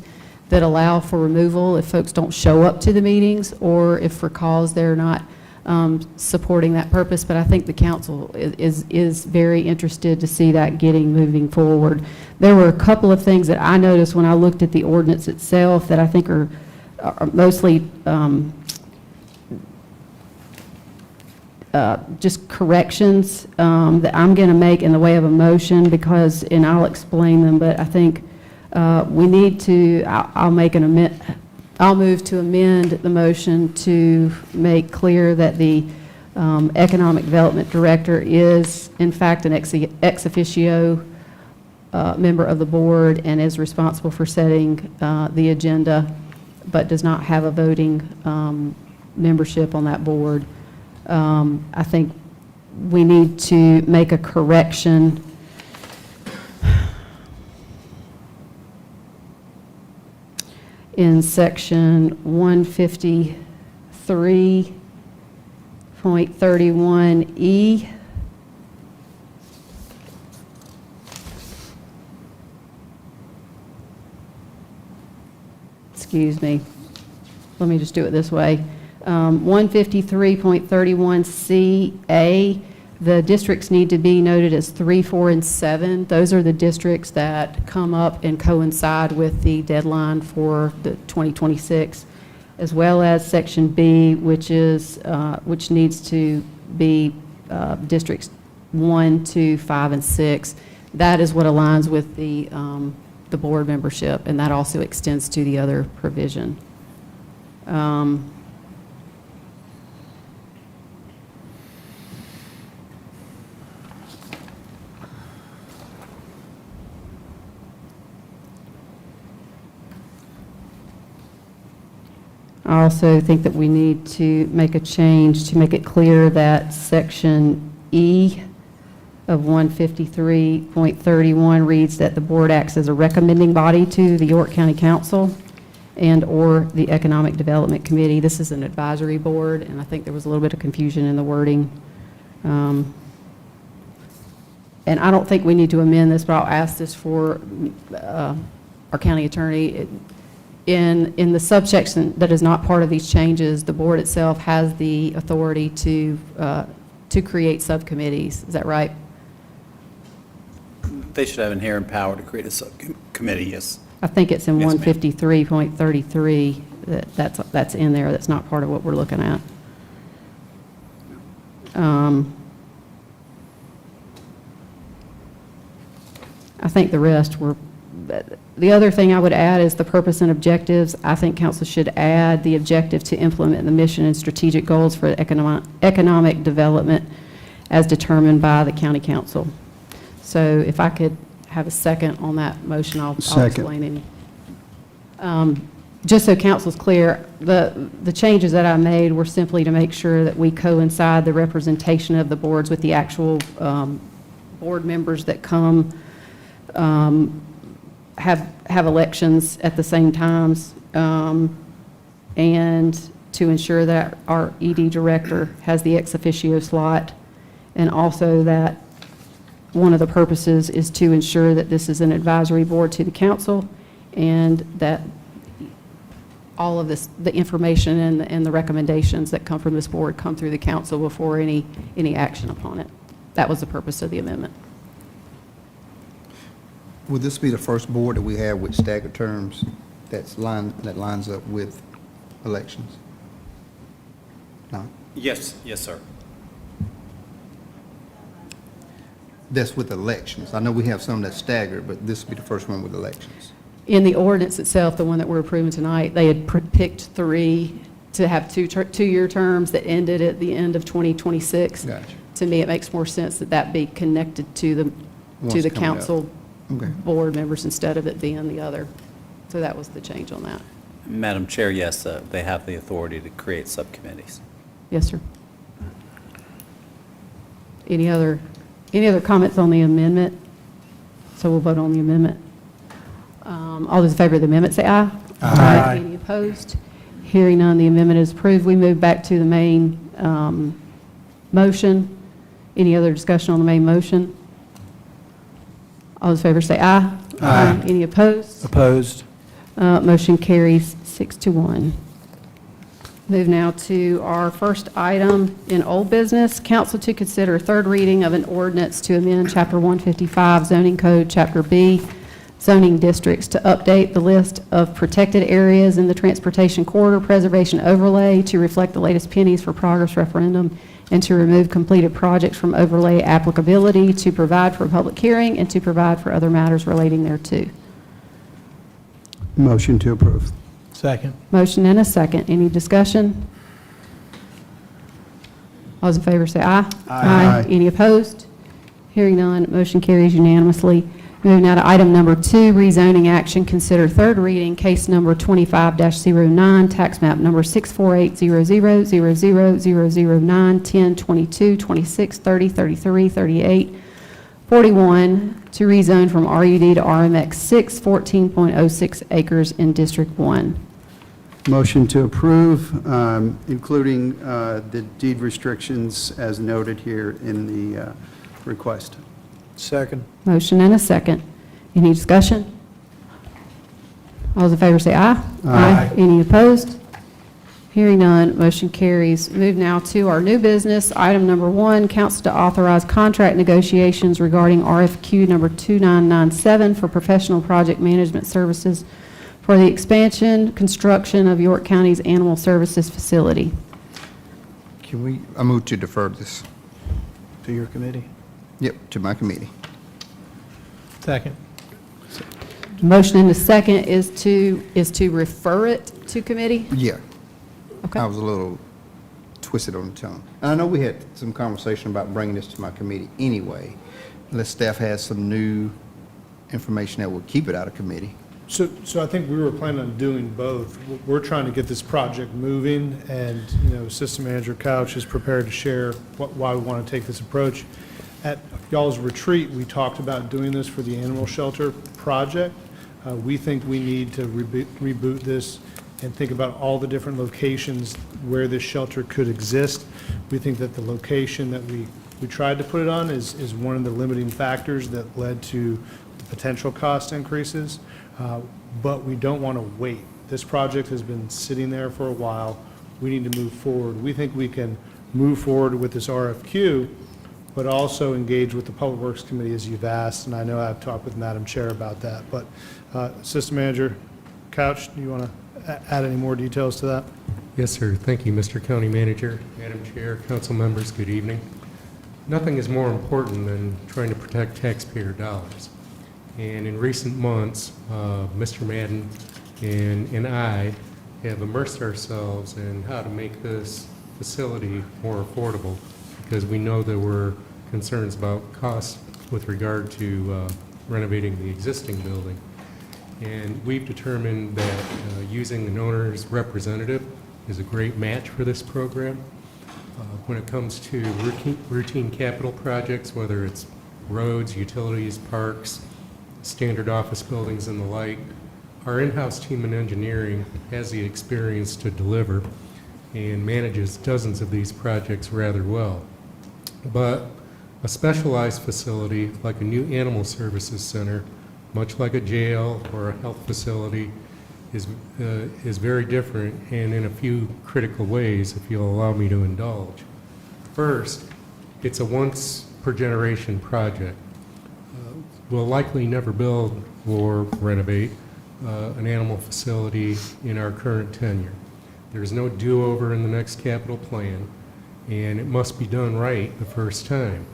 that allow for removal if folks don't show up to the meetings or if for cause they're not supporting that purpose. But I think the council is very interested to see that moving forward. There were a couple of things that I noticed when I looked at the ordinance itself that I think are just corrections that I'm going to make in the way of a motion because, and I'll explain them, but I think we need to, I'll move to amend the motion to make clear that the Economic Development Director is, in fact, an ex officio member of the board and is responsible for setting the agenda, but does not have a voting membership on that board. I think we need to make a correction in section 153.31E. Excuse me. Let me just do it this way. 153.31CA, the districts need to be noted as 3, 4, and 7. Those are the districts that come up and coincide with the deadline for the 2026, as well as Section B, which is, which needs to be districts 1, 2, 5, and 6. That is what aligns with the board membership, and that also extends to the other provision. I also think that we need to make a change to make it clear that Section E of 153.31 reads that the board acts as a recommending body to the York County Council and/or the Economic Development Committee. This is an advisory board, and I think there was a little bit of confusion in the wording. And I don't think we need to amend this, but I'll ask this for our county attorney. In the subsection that is not part of these changes, the board itself has the authority to create subcommittees. Is that right? They should have inherent power to create a subcommittee, yes. I think it's in Yes, ma'am. 153.33 that's in there. That's not part of what we're looking at. I think the rest were. The other thing I would add is the purpose and objectives. I think council should add the objective to implement the mission and strategic goals for economic development as determined by the county council. So if I could have a second on that motion, I'll explain it. Just so council's clear, the changes that I made were simply to make sure that we coincide the representation of the boards with the actual board members that come have elections at the same times, and to ensure that our ED director has the ex officio slot, and also that one of the purposes is to ensure that this is an advisory board to the council, and that all of this, the information and the recommendations that come from this board come through the council before any action upon it. That was the purpose of the amendment. Would this be the first board that we have with staggered terms that lines up with elections? No? Yes, sir. That's with elections. I know we have some that's staggered, but this would be the first one with elections. In the ordinance itself, the one that we're approving tonight, they had picked 3 to have two-year terms that ended at the end of 2026. Gotcha. To me, it makes more sense that that be connected to the Once coming up. council Okay. board members instead of it being the other. So that was the change on that. Madam Chair, yes, they have the authority to create subcommittees. Yes, sir. Any other comments on the amendment? So we'll vote on the amendment. All those in favor of the amendment, say aye. Aye. Any opposed? Hearing none, the amendment is approved. We move back to the main motion. Any other discussion on the main motion? All those in favor say aye. Aye. Any opposed? Opposed? Motion carries 6-1. Move now to our first item in old business. Council to consider third reading of an ordinance to amend Chapter 155 Zoning Code, Chapter B, zoning districts to update the list of protected areas in the Transportation Corridor Preservation Overlay to reflect the latest pennies for progress referendum and to remove completed projects from overlay applicability, to provide for a public hearing, and to provide for other matters relating thereto. Motion to approve. Second. Motion and a second. Any discussion? All those in favor say aye. Aye. Any opposed? Hearing none, motion carries unanimously. Moving now to item number 2, rezoning action. Consider third reading, case number 25-09, tax map number 64800000009, 10, 22, 26, 30, 33, 38, 41, to rezone from RUD to RMX 6, 14.06 acres in District 1. Motion to approve, including the deed restrictions as noted here in the request. Second. Motion and a second. Any discussion? All those in favor say aye. Aye. Any opposed? Hearing none, motion carries. Move now to our new business. Item number 1, council to authorize contract negotiations regarding RFQ number 2997 for professional project management services for the expansion, construction of York County's Animal Services Facility. I move to defer this. To your committee. Yep, to my committee. Second. Motion and a second is to refer it to committee? Yeah. Okay. I was a little twisted on the tongue. And I know we had some conversation about bringing this to my committee anyway, unless staff has some new information that will keep it out of committee. So I think we were planning on doing both. We're trying to get this project moving, and, Assistant Manager Couch is prepared to share why we want to take this approach. At y'all's retreat, we talked about doing this for the animal shelter project. We think we need to reboot this and think about all the different locations where this shelter could exist. We think that the location that we tried to put it on is one of the limiting factors that led to the potential cost increases. But we don't want to wait. This project has been sitting there for a while. We need to move forward. We think we can move forward with this RFQ, but also engage with the Public Works Committee as you've asked, and I know I've talked with Madam Chair about that. But Assistant Manager Couch, do you want to add any more details to that? Yes, sir. Thank you, Mr. County Manager, Madam Chair, council members, good evening. Nothing is more important than trying to protect taxpayer dollars. And in recent months, Mr. Madden and I have immersed ourselves in how to make this facility more affordable, because we know there were concerns about costs with regard to renovating the existing building. And we've determined that using an owner's representative is a great match for this program. When it comes to routine capital projects, whether it's roads, utilities, parks, standard office buildings and the like, our in-house team in engineering has the experience to deliver and manages dozens of these projects rather well. But a specialized facility like a new animal services center, much like a jail or a health facility, is very different, and in a few critical ways, if you'll allow me to indulge. First, it's a once-per-generation project. We'll likely never build or renovate an animal facility in our current tenure. There's no do-over in the next capital plan, and it must be done right the first time.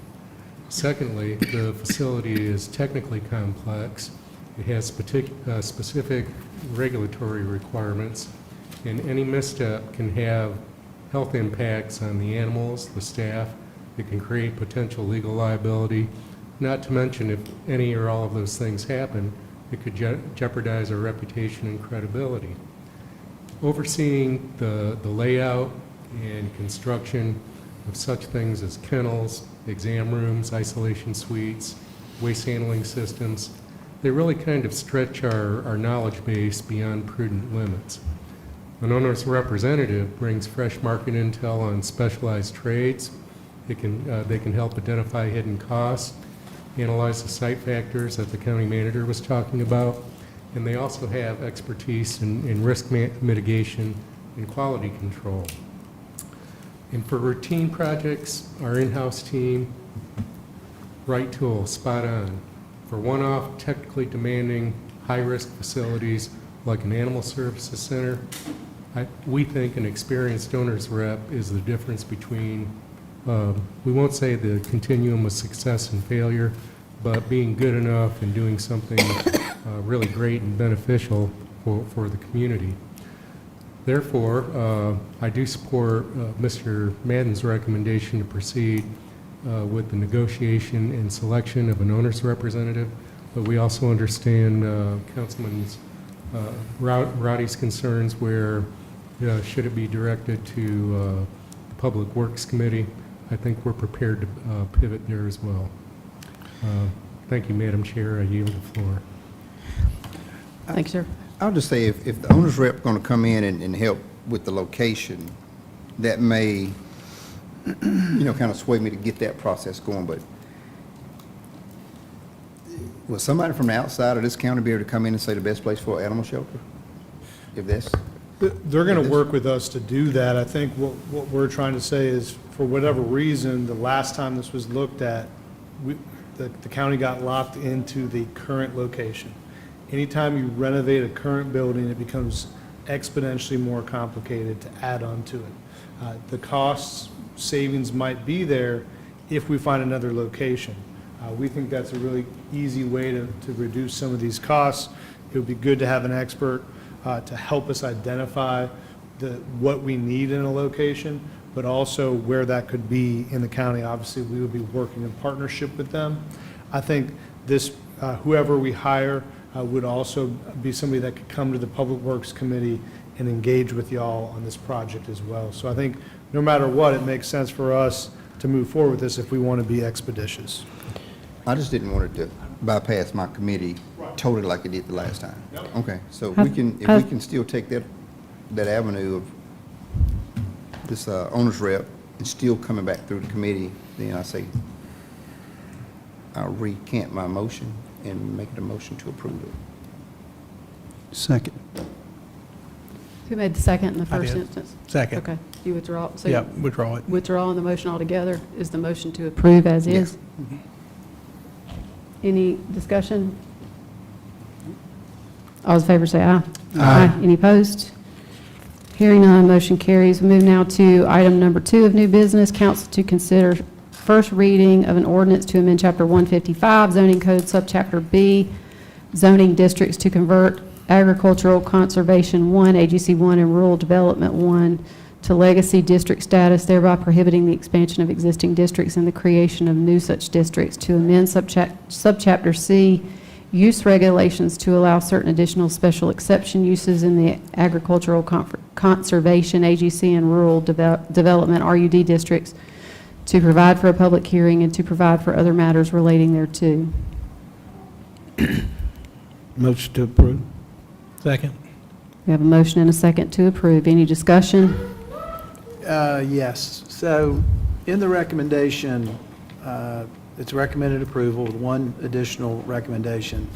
Secondly, the facility is technically complex. It has specific regulatory requirements, and any misstep can have health impacts on the animals, the staff. It can create potential legal liability. Not to mention, if any or all of those things happen, it could jeopardize our reputation and credibility. Overseeing the layout and construction of such things as kennels, exam rooms, isolation suites, waste handling systems, they really kind of stretch our knowledge base beyond prudent limits. An owner's representative brings fresh market intel on specialized trades. They can help identify hidden costs, analyze the site factors that the county manager was talking about, and they also have expertise in risk mitigation and quality control. And for routine projects, our in-house team, right tool, spot on. For one-off, technically demanding, high-risk facilities like an animal services center, we think an experienced owner's rep is the difference between we won't say the continuum of success and failure, but being good enough and doing something really great and beneficial for the community. Therefore, I do support Mr. Madden's recommendation to proceed with the negotiation and selection of an owner's representative, but we also understand Councilman Rowdy's concerns where, should it be directed to the Public Works Committee, I think we're prepared to pivot there as well. Thank you, Madam Chair. I yield the floor. Thanks, sir. I'll just say, if the owner's rep going to come in and help with the location, that may, kind of sway me to get that process going, but will somebody from the outside of this county be able to come in and say the best place for an animal shelter? If that's... They're going to work with us to do that. I think what we're trying to say is, for whatever reason, the last time this was looked at, the county got locked into the current location. Anytime you renovate a current building, it becomes exponentially more complicated to add on to it. The costs, savings might be there if we find another location. We think that's a really easy way to reduce some of these costs. It would be good to have an expert to help us identify what we need in a location, but also where that could be in the county. Obviously, we would be working in partnership with them. I think this, whoever we hire would also be somebody that could come to the Public Works Committee and engage with y'all on this project as well. So I think no matter what, it makes sense for us to move forward with this if we want to be expeditious. I just didn't want it to bypass my committee totally like it did the last time. Okay, so if we can still take that avenue of this owner's rep and still coming back through the committee, then I say I'll recant my motion and make it a motion to approve it. Second. Who made the second in the I first did. instance? Second. Okay, you withdraw? So Yeah, you withdraw it. withdrawing the motion altogether is the motion to approve as is? Any discussion? All those in favor say aye. Aye. Any opposed? Hearing none, motion carries. We move now to item number 2 of new business, council to consider first reading of an ordinance to amend Chapter 155 zoning code subchapter B, zoning districts to convert agricultural conservation 1, AGC 1, and rural development 1 to legacy district status, thereby prohibiting the expansion of existing districts and the creation of new such districts, to amend subchapter C, use regulations to allow certain additional special exception uses in the agricultural conservation, AGC, and rural development, RUD districts, to provide for a public hearing and to provide for other matters relating thereto. Motion to approve. Second. We have a motion and a second to approve. Any discussion? Yes. So in the recommendation, it's recommended approval with one additional recommendation,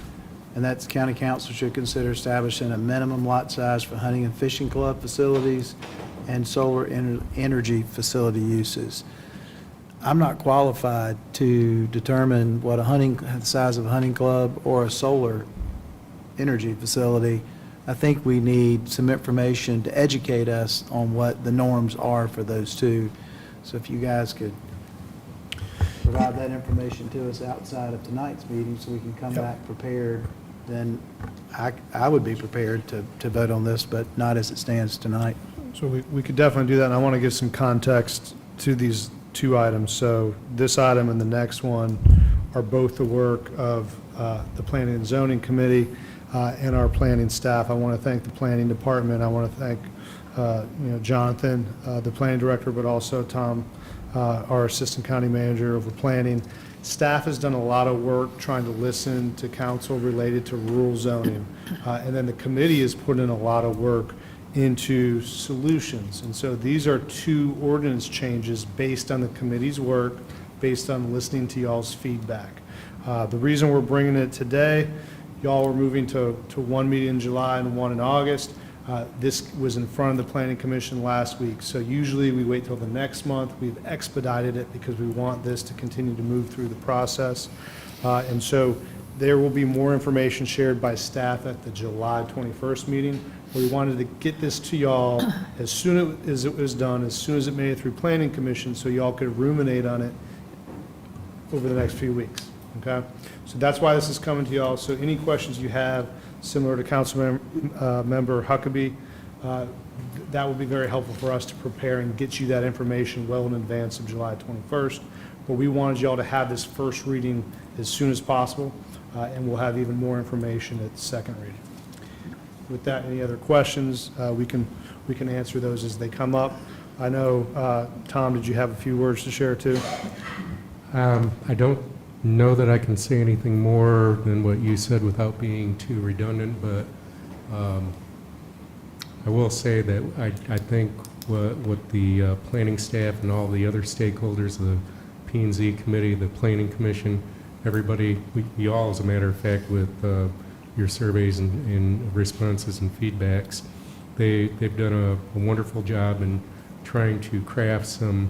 and that's county council should consider establishing a minimum lot size for hunting and fishing club facilities and solar energy facility uses. I'm not qualified to determine what the size of a hunting club or a solar energy facility. I think we need some information to educate us on what the norms are for those two. So if you guys could provide that information to us outside of tonight's meeting so we can come back prepared, then I would be prepared to vote on this, but not as it stands tonight. So we could definitely do that, and I want to give some context to these 2 items. So this item and the next one are both the work of the Planning and Zoning Committee and our planning staff. I want to thank the planning department. I want to thank Jonathan, the planning director, but also Tom, our assistant county manager over planning. Staff has done a lot of work trying to listen to council related to rural zoning. And then the committee has put in a lot of work into solutions. And so these are 2 ordinance changes based on the committee's work, based on listening to y'all's feedback. The reason we're bringing it today, y'all were moving to 1 meeting in July and 1 in August. This was in front of the Planning Commission last week. So usually we wait till the next month. We've expedited it because we want this to continue to move through the process. And so There will be more information shared by staff at the July 21st meeting. We wanted to get this to y'all as soon as it was done, as soon as it made it through Planning Commission, so y'all could ruminate on it over the next few weeks, okay? So that's why this is coming to y'all. So any questions you have, similar to Member Huckabee, that would be very helpful for us to prepare and get you that information well in advance of July 21st. But we wanted y'all to have this first reading as soon as possible, and we'll have even more information at the second reading. With that, any other questions? We can answer those as they come up. I know, Tom, did you have a few words to share too? I don't know that I can say anything more than what you said without being too redundant, but I will say that I think what the planning staff and all the other stakeholders, the P&Z committee, the planning commission, everybody, we all, as a matter of fact, with your surveys and responses and feedbacks, they've done a wonderful job in trying to craft some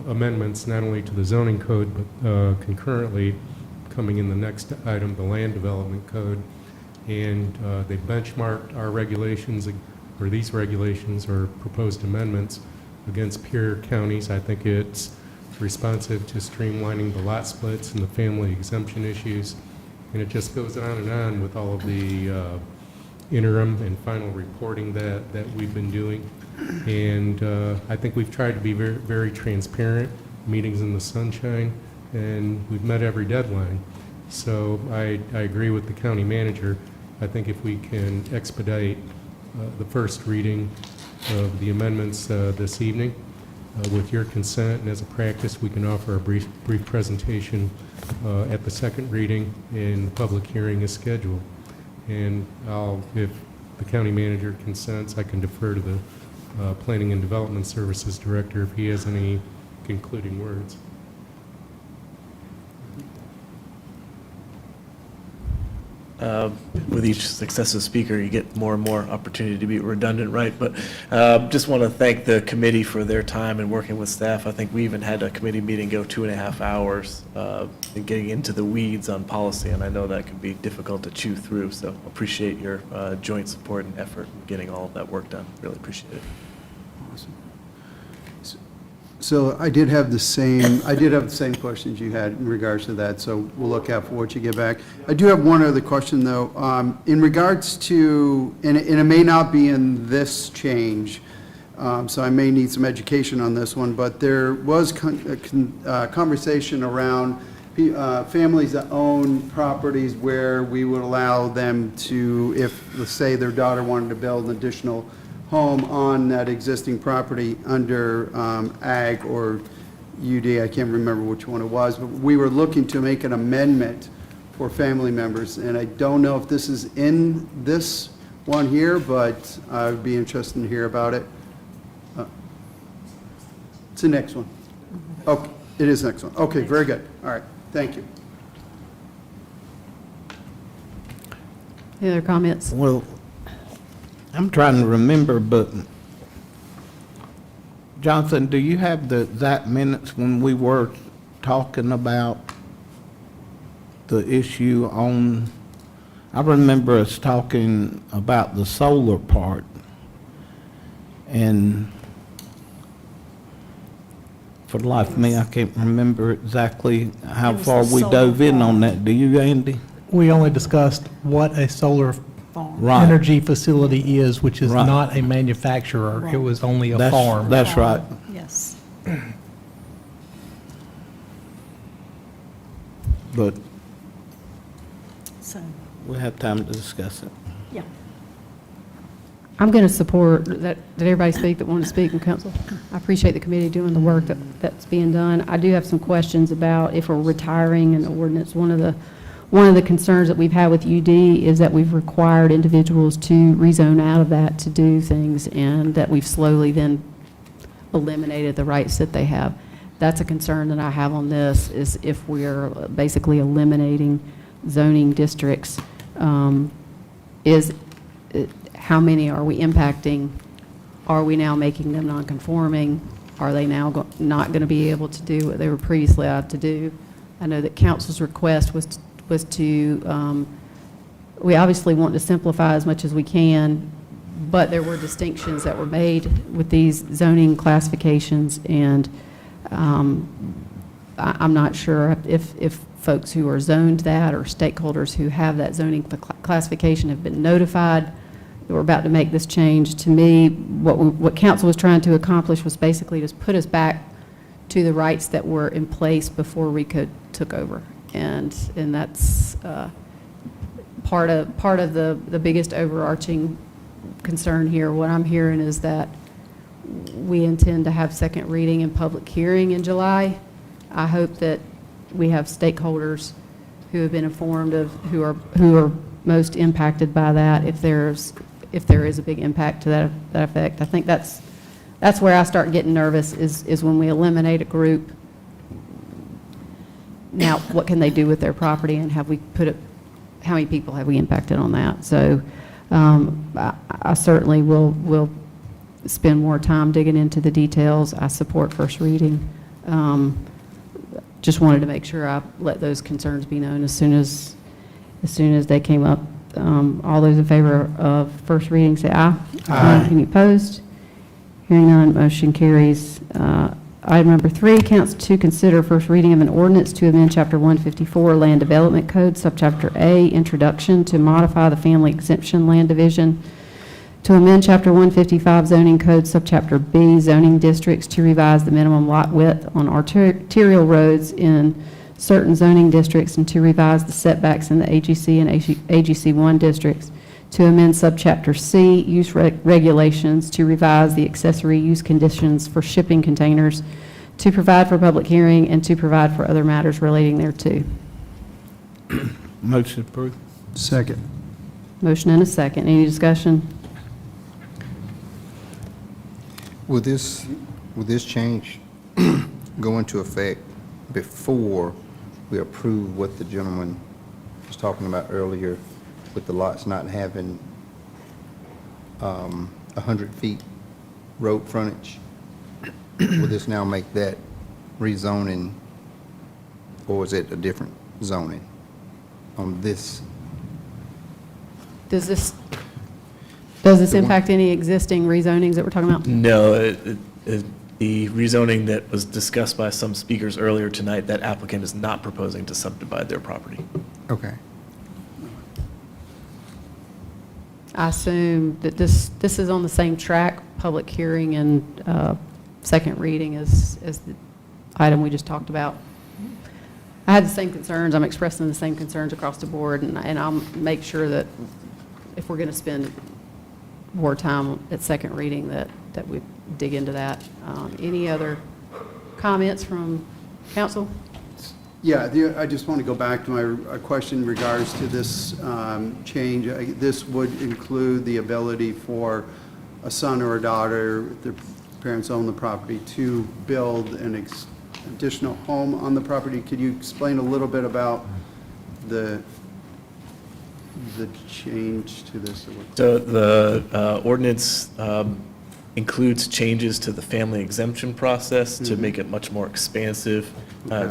amendments not only to the zoning code, but concurrently coming in the next item, the land development code. And they benchmarked our regulations, or these regulations or proposed amendments, against peer counties. I think it's responsive to streamlining the lot splits and the family exemption issues. And it just goes on and on with all of the interim and final reporting that we've been doing. And I think we've tried to be very, very transparent, meetings in the sunshine, and we've met every deadline. So I agree with the county manager. I think if we can expedite the first reading of the amendments this evening, with your consent and as a practice, we can offer a brief presentation at the second reading, and the public hearing is scheduled. And if the county manager consents, I can defer to the Planning and Development Services Director if he has any concluding words. With each successive speaker, you get more and more opportunity to be redundant, right? But just want to thank the committee for their time and working with staff. I think we even had a committee meeting go 2.5 hours and getting into the weeds on policy, and I know that can be difficult to chew through. So appreciate your joint support and effort in getting all of that work done. Really appreciate it. So I did have the same questions you had in regards to that, so we'll look out for what you get back. I do have one other question, though. In regards to, and it may not be in this change, so I may need some education on this one, but there was conversation around families that own properties where we would allow them to, if, let's say, their daughter wanted to build an additional home on that existing property under ag or UD, I can't remember which one it was, but we were looking to make an amendment for family members, and I don't know if this is in this one here, but I would be interested to hear about it. It's the next one. Okay, it is the next one. Okay, very good. All right, thank you. Any other comments? Well, I'm trying to remember, but Jonathan, do you have the exact minutes when we were talking about the issue on, I remember us talking about the solar part, and for the life of me, I can't remember exactly how It was far the we solar dove in on farm. that. Do you, Andy? We only discussed what a solar Right. energy facility is, which is Right. not a manufacturer. It was only a farm. That's right. Yes. But So, we'll have time to discuss it. yeah. I'm going to support that. Did everybody speak that wanted to speak in council? I appreciate the committee doing the work that's being done. I do have some questions about if we're retiring an ordinance. One of the concerns that we've had with UD is that we've required individuals to rezone out of that to do things, and that we've slowly then eliminated the rights that they have. That's a concern that I have on this, is if we're basically eliminating zoning districts, how many are we impacting? Are we now making them non-conforming? Are they now not going to be able to do what they were previously allowed to do? I know that council's request was we obviously want to simplify as much as we can, but there were distinctions that were made with these zoning classifications, and I'm not sure if folks who are zoned that or stakeholders who have that zoning classification have been notified that we're about to make this change. To me, what council was trying to accomplish was basically just put us back to the rights that were in place before RICO took over. And that's part of the biggest overarching concern here. What I'm hearing is that we intend to have second reading and public hearing in July. I hope that we have stakeholders who have been informed of who are most impacted by that, if there is a big impact to that effect. I think that's where I start getting nervous, is when we eliminate a group. Now, what can they do with their property, and how many people have we impacted on that? So I certainly will spend more time digging into the details. I support first reading. Just wanted to make sure I let those concerns be known as soon as they came up. All those in favor of first reading, say aye. Aye. Any opposed? Hearing none, motion carries. Item number 3, council to consider first reading of an ordinance to amend Chapter 154 Land Development Code, Subchapter A, Introduction, to modify the Family Exemption Land Division, to amend Chapter 155 Zoning Code, Subchapter B, Zoning Districts, to revise the minimum lot width on arterial roads in certain zoning districts, and to revise the setbacks in the AGC and AGC1 districts, to amend Subchapter C, Use Regulations, to revise the accessory use conditions for shipping containers, to provide for public hearing, and to provide for other matters relating thereto. Motion approved. Second. Motion and a second. Any discussion? Will this change go into effect before we approve what the gentleman was talking about earlier, with the lots not having 100 feet road frontage? Will this now make that rezoning, or is it a different zoning on this? Does this impact any existing rezonings that we're talking about? No, the rezoning that was discussed by some speakers earlier tonight, that applicant is not proposing to subdivide their property. Okay. I assume that this is on the same track, public hearing and second reading, as the item we just talked about. I had the same concerns. I'm expressing the same concerns across the board, and I'll make sure that if we're going to spend more time at second reading, that we dig into that. Any other comments from council? Yeah, I just want to go back to my question in regards to this change. This would include the ability for a son or a daughter, if their parents own the property, to build an additional home on the property. Could you explain a little bit about the change to this? So the ordinance includes changes to the family exemption process to make it much more expansive,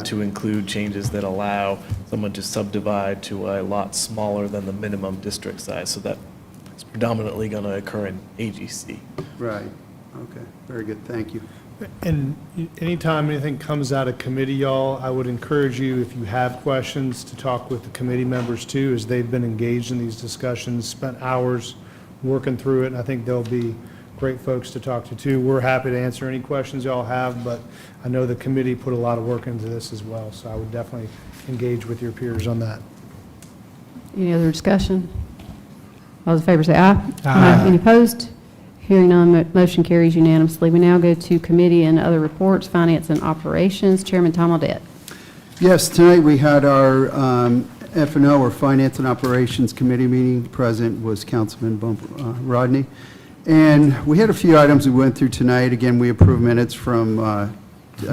to include changes that allow someone to subdivide to a lot smaller than the minimum district size. So that is predominantly going to occur in AGC. Right. Okay. Very good. Thank you. And anytime anything comes out of committee, y'all, I would encourage you, if you have questions, to talk with the committee members too, as they've been engaged in these discussions, spent hours working through it, and I think they'll be great folks to talk to too. We're happy to answer any questions y'all have, but I know the committee put a lot of work into this as well, so I would definitely engage with your peers on that. Any other discussion? All those in favor say aye. Aye. Any opposed? Hearing none, motion carries unanimously. We now go to committee and other reports, finance and operations. Chairman Tom Audette. Yes, tonight we had our F&O, or Finance and Operations Committee meeting. Present was Councilman Rodney. And we had a few items we went through tonight. Again, we approved minutes from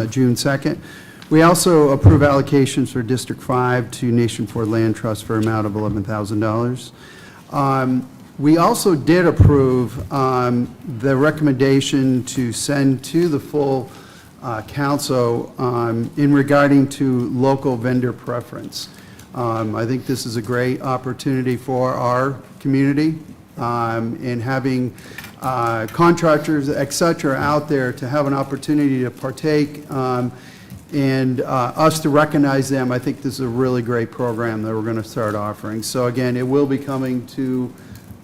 June 2nd. We also approve allocations for District 5 to Nation Ford Land Trust for an amount of $11,000. We also did approve the recommendation to send to the full council in regarding to local vendor preference. I think this is a great opportunity for our community, in having contractors, et cetera, out there to have an opportunity to partake, and us to recognize them. I think this is a really great program that we're going to start offering. So again, it will be coming to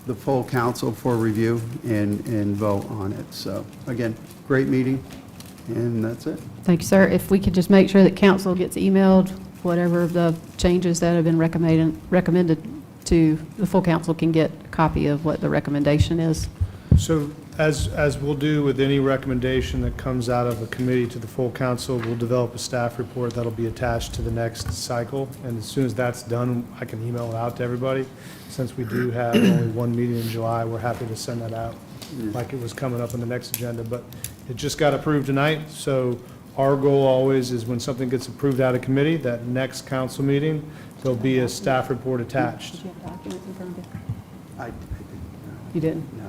the full council for review and vote on it. So again, great meeting, and that's it. Thank you, sir. If we could just make sure that council gets emailed whatever of the changes that have been recommended to, the full council can get a copy of what the recommendation is. So as we'll do with any recommendation that comes out of a committee to the full council, we'll develop a staff report that'll be attached to the next cycle. And as soon as that's done, I can email it out to everybody. Since we do have only one meeting in July, we're happy to send that out like it was coming up on the next agenda. But it just got approved tonight, so our goal always is when something gets approved out of committee, that next council meeting, there'll be a staff report attached. Did you have documents in front of you? I didn't. You didn't? No.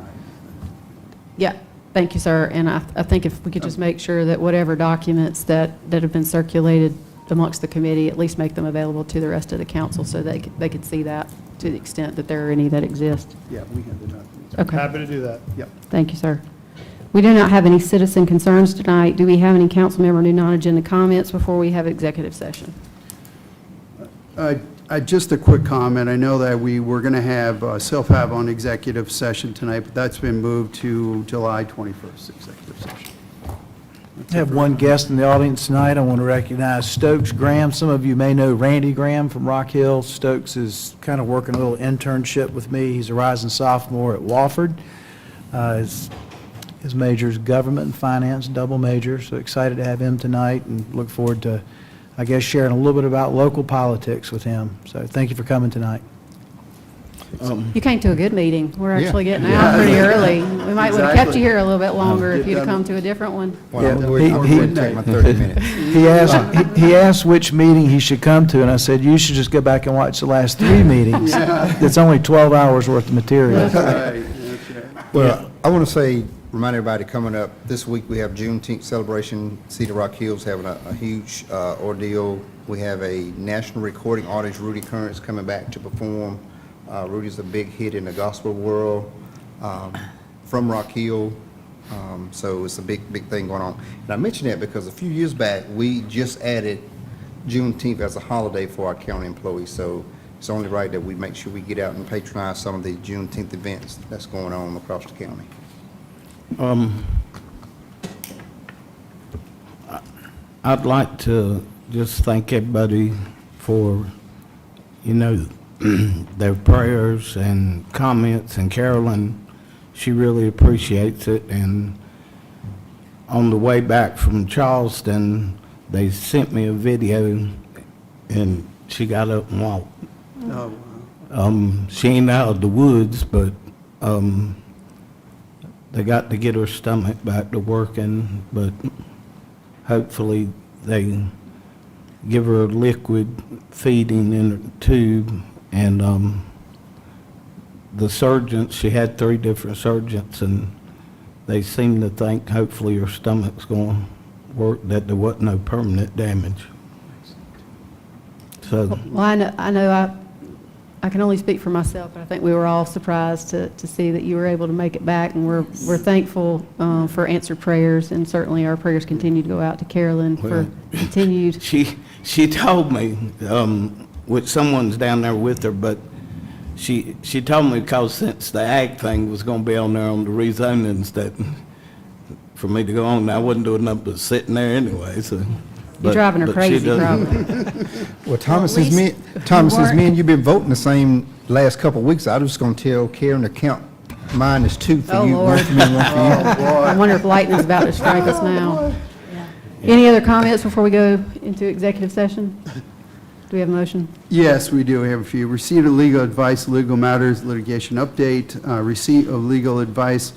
Yeah, thank you, sir. And I think if we could just make sure that whatever documents that have been circulated amongst the committee, at least make them available to the rest of the council so they could see that to the extent that there are any that exist. Yeah, we have the documents. Okay. Happy to do that. Yep. Thank you, sir. We do not have any citizen concerns tonight. Do we have any council member new non-agenda comments before we have executive session? Just a quick comment. I know that we were going to have self-have on executive session tonight, but that's been moved to July 21st, executive session. I have one guest in the audience tonight. I want to recognize Stokes Graham. Some of you may know Randy Graham from Rock Hill. Stokes is kind of working a little internship with me. He's a rising sophomore at Wofford. His major is government and finance, double major, so excited to have him tonight and look forward to, I guess, sharing a little bit about local politics with him. So thank you for coming tonight. You came to a good meeting. We're Yeah. actually getting out pretty early. We might would have kept Exactly. you here a little bit longer if Get you'd have done. come to a different one. Well, I'm Yeah, going to take my 30 minutes. He asked which meeting he should come to, and I said, you should just go back and watch the last 3 meetings. It's only 12 hours worth of material. That's right, that's right. Well, I want to say, remind everybody, coming up this week, we have Juneteenth celebration. Cedar Rock Hills having a huge ordeal. We have a national recording artist, Rudy Currents, coming back to perform. Rudy's a big hit in the gospel world from Rock Hill. So it's a big thing going on. And I mention that because a few years back, we just added Juneteenth as a holiday for our county employees. So it's only right that we make sure we get out and patronize some of the Juneteenth events that's going on across the county. I'd like to just thank everybody for, their prayers and comments, and Carolyn, she really appreciates it. And on the way back from Charleston, they sent me a video, and she got up and walked. Oh, wow. She ain't out of the woods, but they got to get her stomach back to working, but hopefully they give her a liquid feeding in a tube. And the surgeons, she had 3 different surgeons, and they seem to think hopefully her stomach's going to work, that there wasn't no permanent damage. So, Well, I know I can only speak for myself, but I think we were all surprised to see that you were able to make it back, and we're thankful for answered prayers, and certainly our prayers continue to go out to Carolyn for continued. She told me, which someone's down there with her, but she told me because since the ag thing was going to be on there on the rezonings, that for me to go on, I wasn't doing nothing but sitting there anyway, so. You're driving her but crazy, she doesn't. probably. Well, Thomas, Well, at since least me and you've been voting the same last couple of weeks, I was going to tell Karen to count mine as 2 for Oh, you, one Lord. for me, and one for you. I wonder if lightning's about to strike us now. Any other comments before we go into executive session? Do we have a motion? Yes, we do. We have a few. Receipt of legal advice, legal matters, litigation update, receipt of legal advice,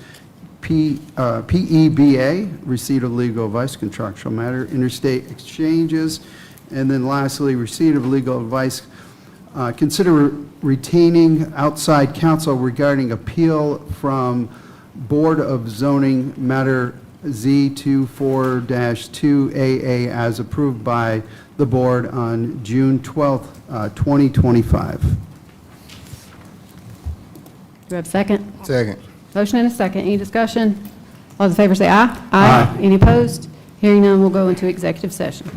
PEBA, receipt of legal advice, contractual matter, interstate exchanges, and then lastly, receipt of legal advice, consider retaining outside counsel regarding appeal from Board of Zoning matter Z24-2AA as approved by the board on June 12th, 2025. Do we have a second? Second. Motion and a second. Any discussion? All those in favor say aye. Aye. Any opposed? Hearing none, we'll go into executive session.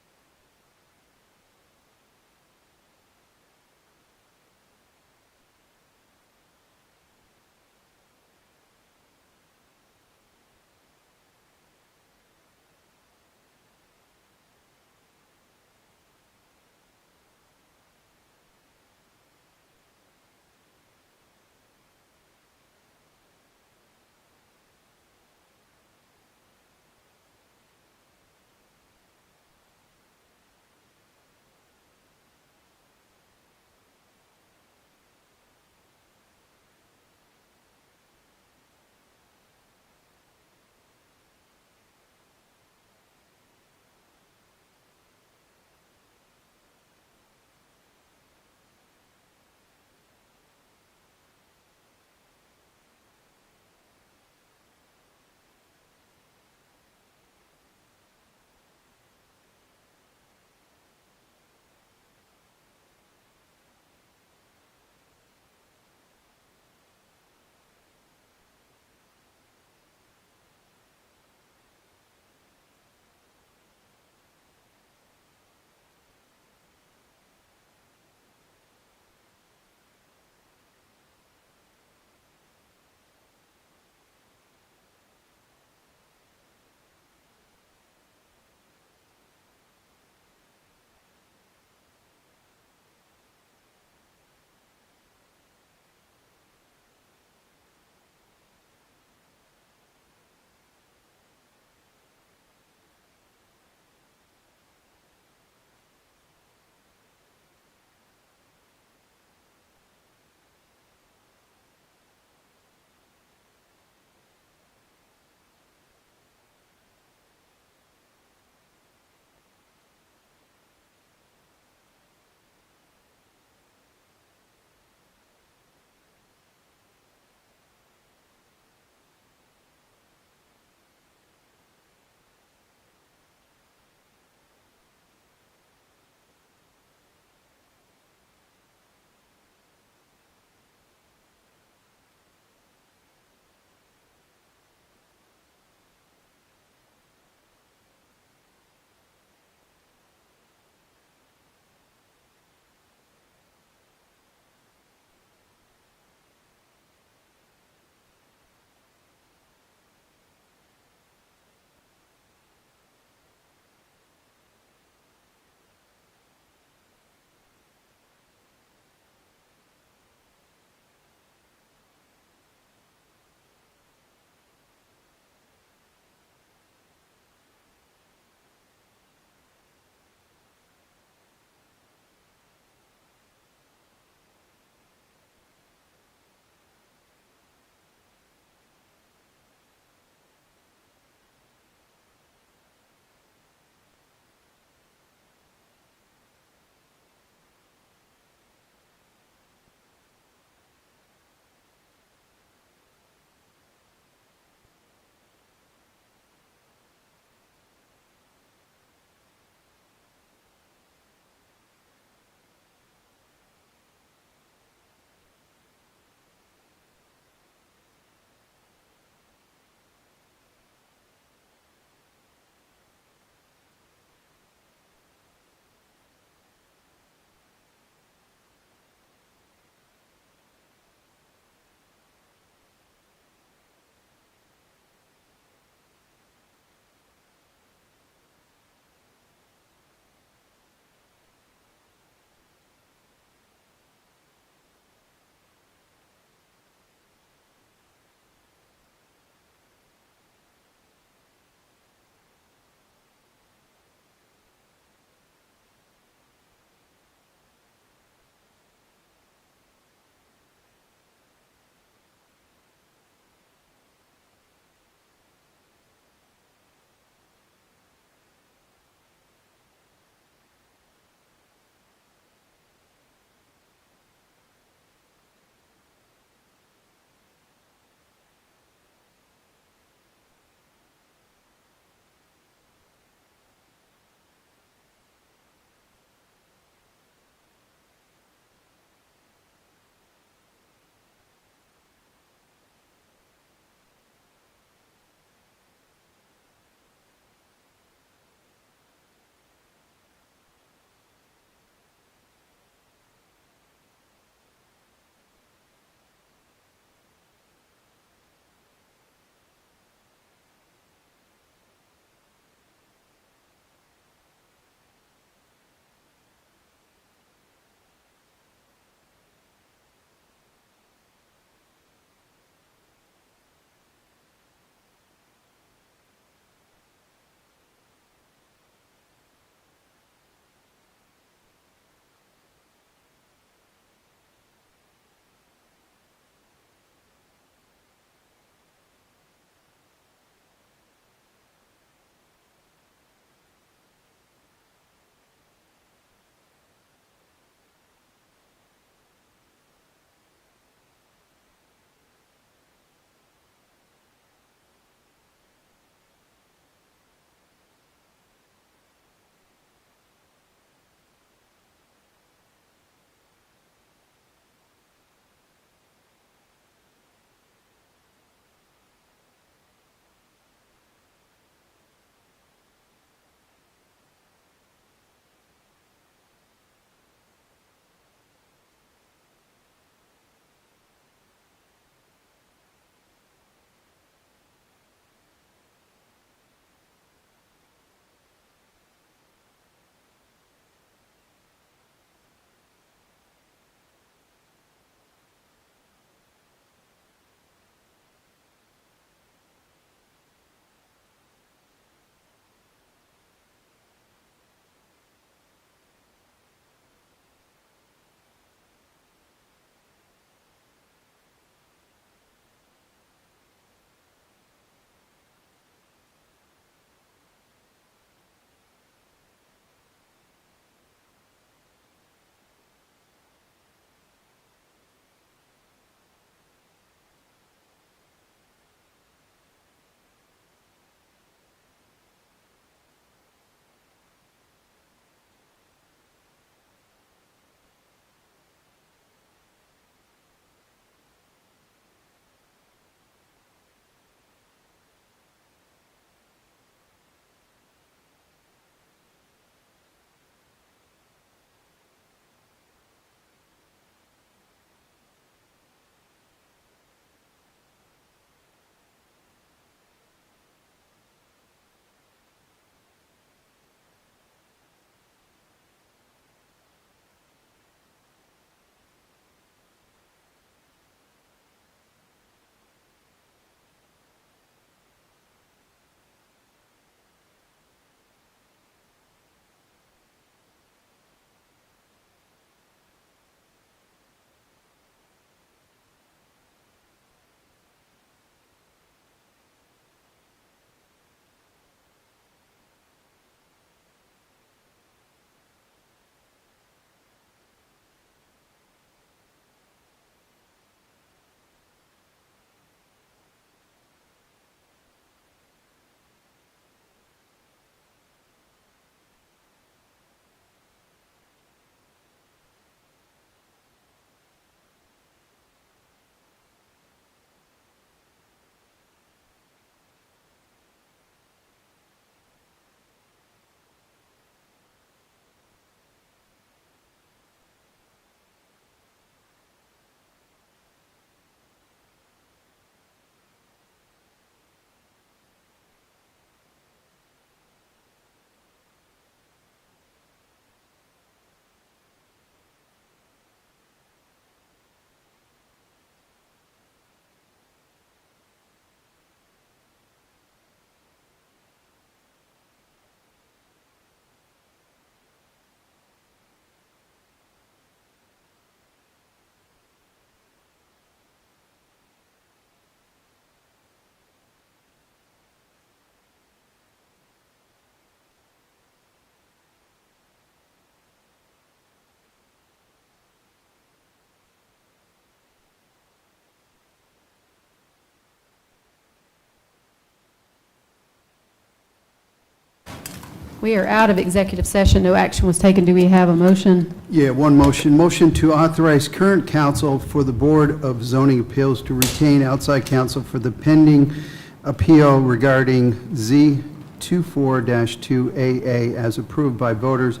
We are out of executive session. No action was taken. Do we have a motion? Yeah, one motion. Motion to authorize current counsel for the Board of Zoning Appeals to retain outside counsel for the pending appeal regarding Z24-2AA as approved by voters,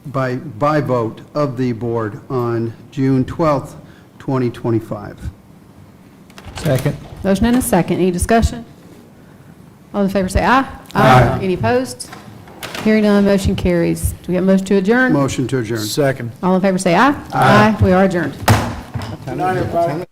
by vote of the board on June 12th, 2025. Second. Motion and a second. Any discussion? All in favor say aye. Aye. Any opposed? Hearing none, motion carries. Do we have a motion to adjourn? Motion to adjourn. Second. All in favor say aye. Aye. We are adjourned. Good night, everybody.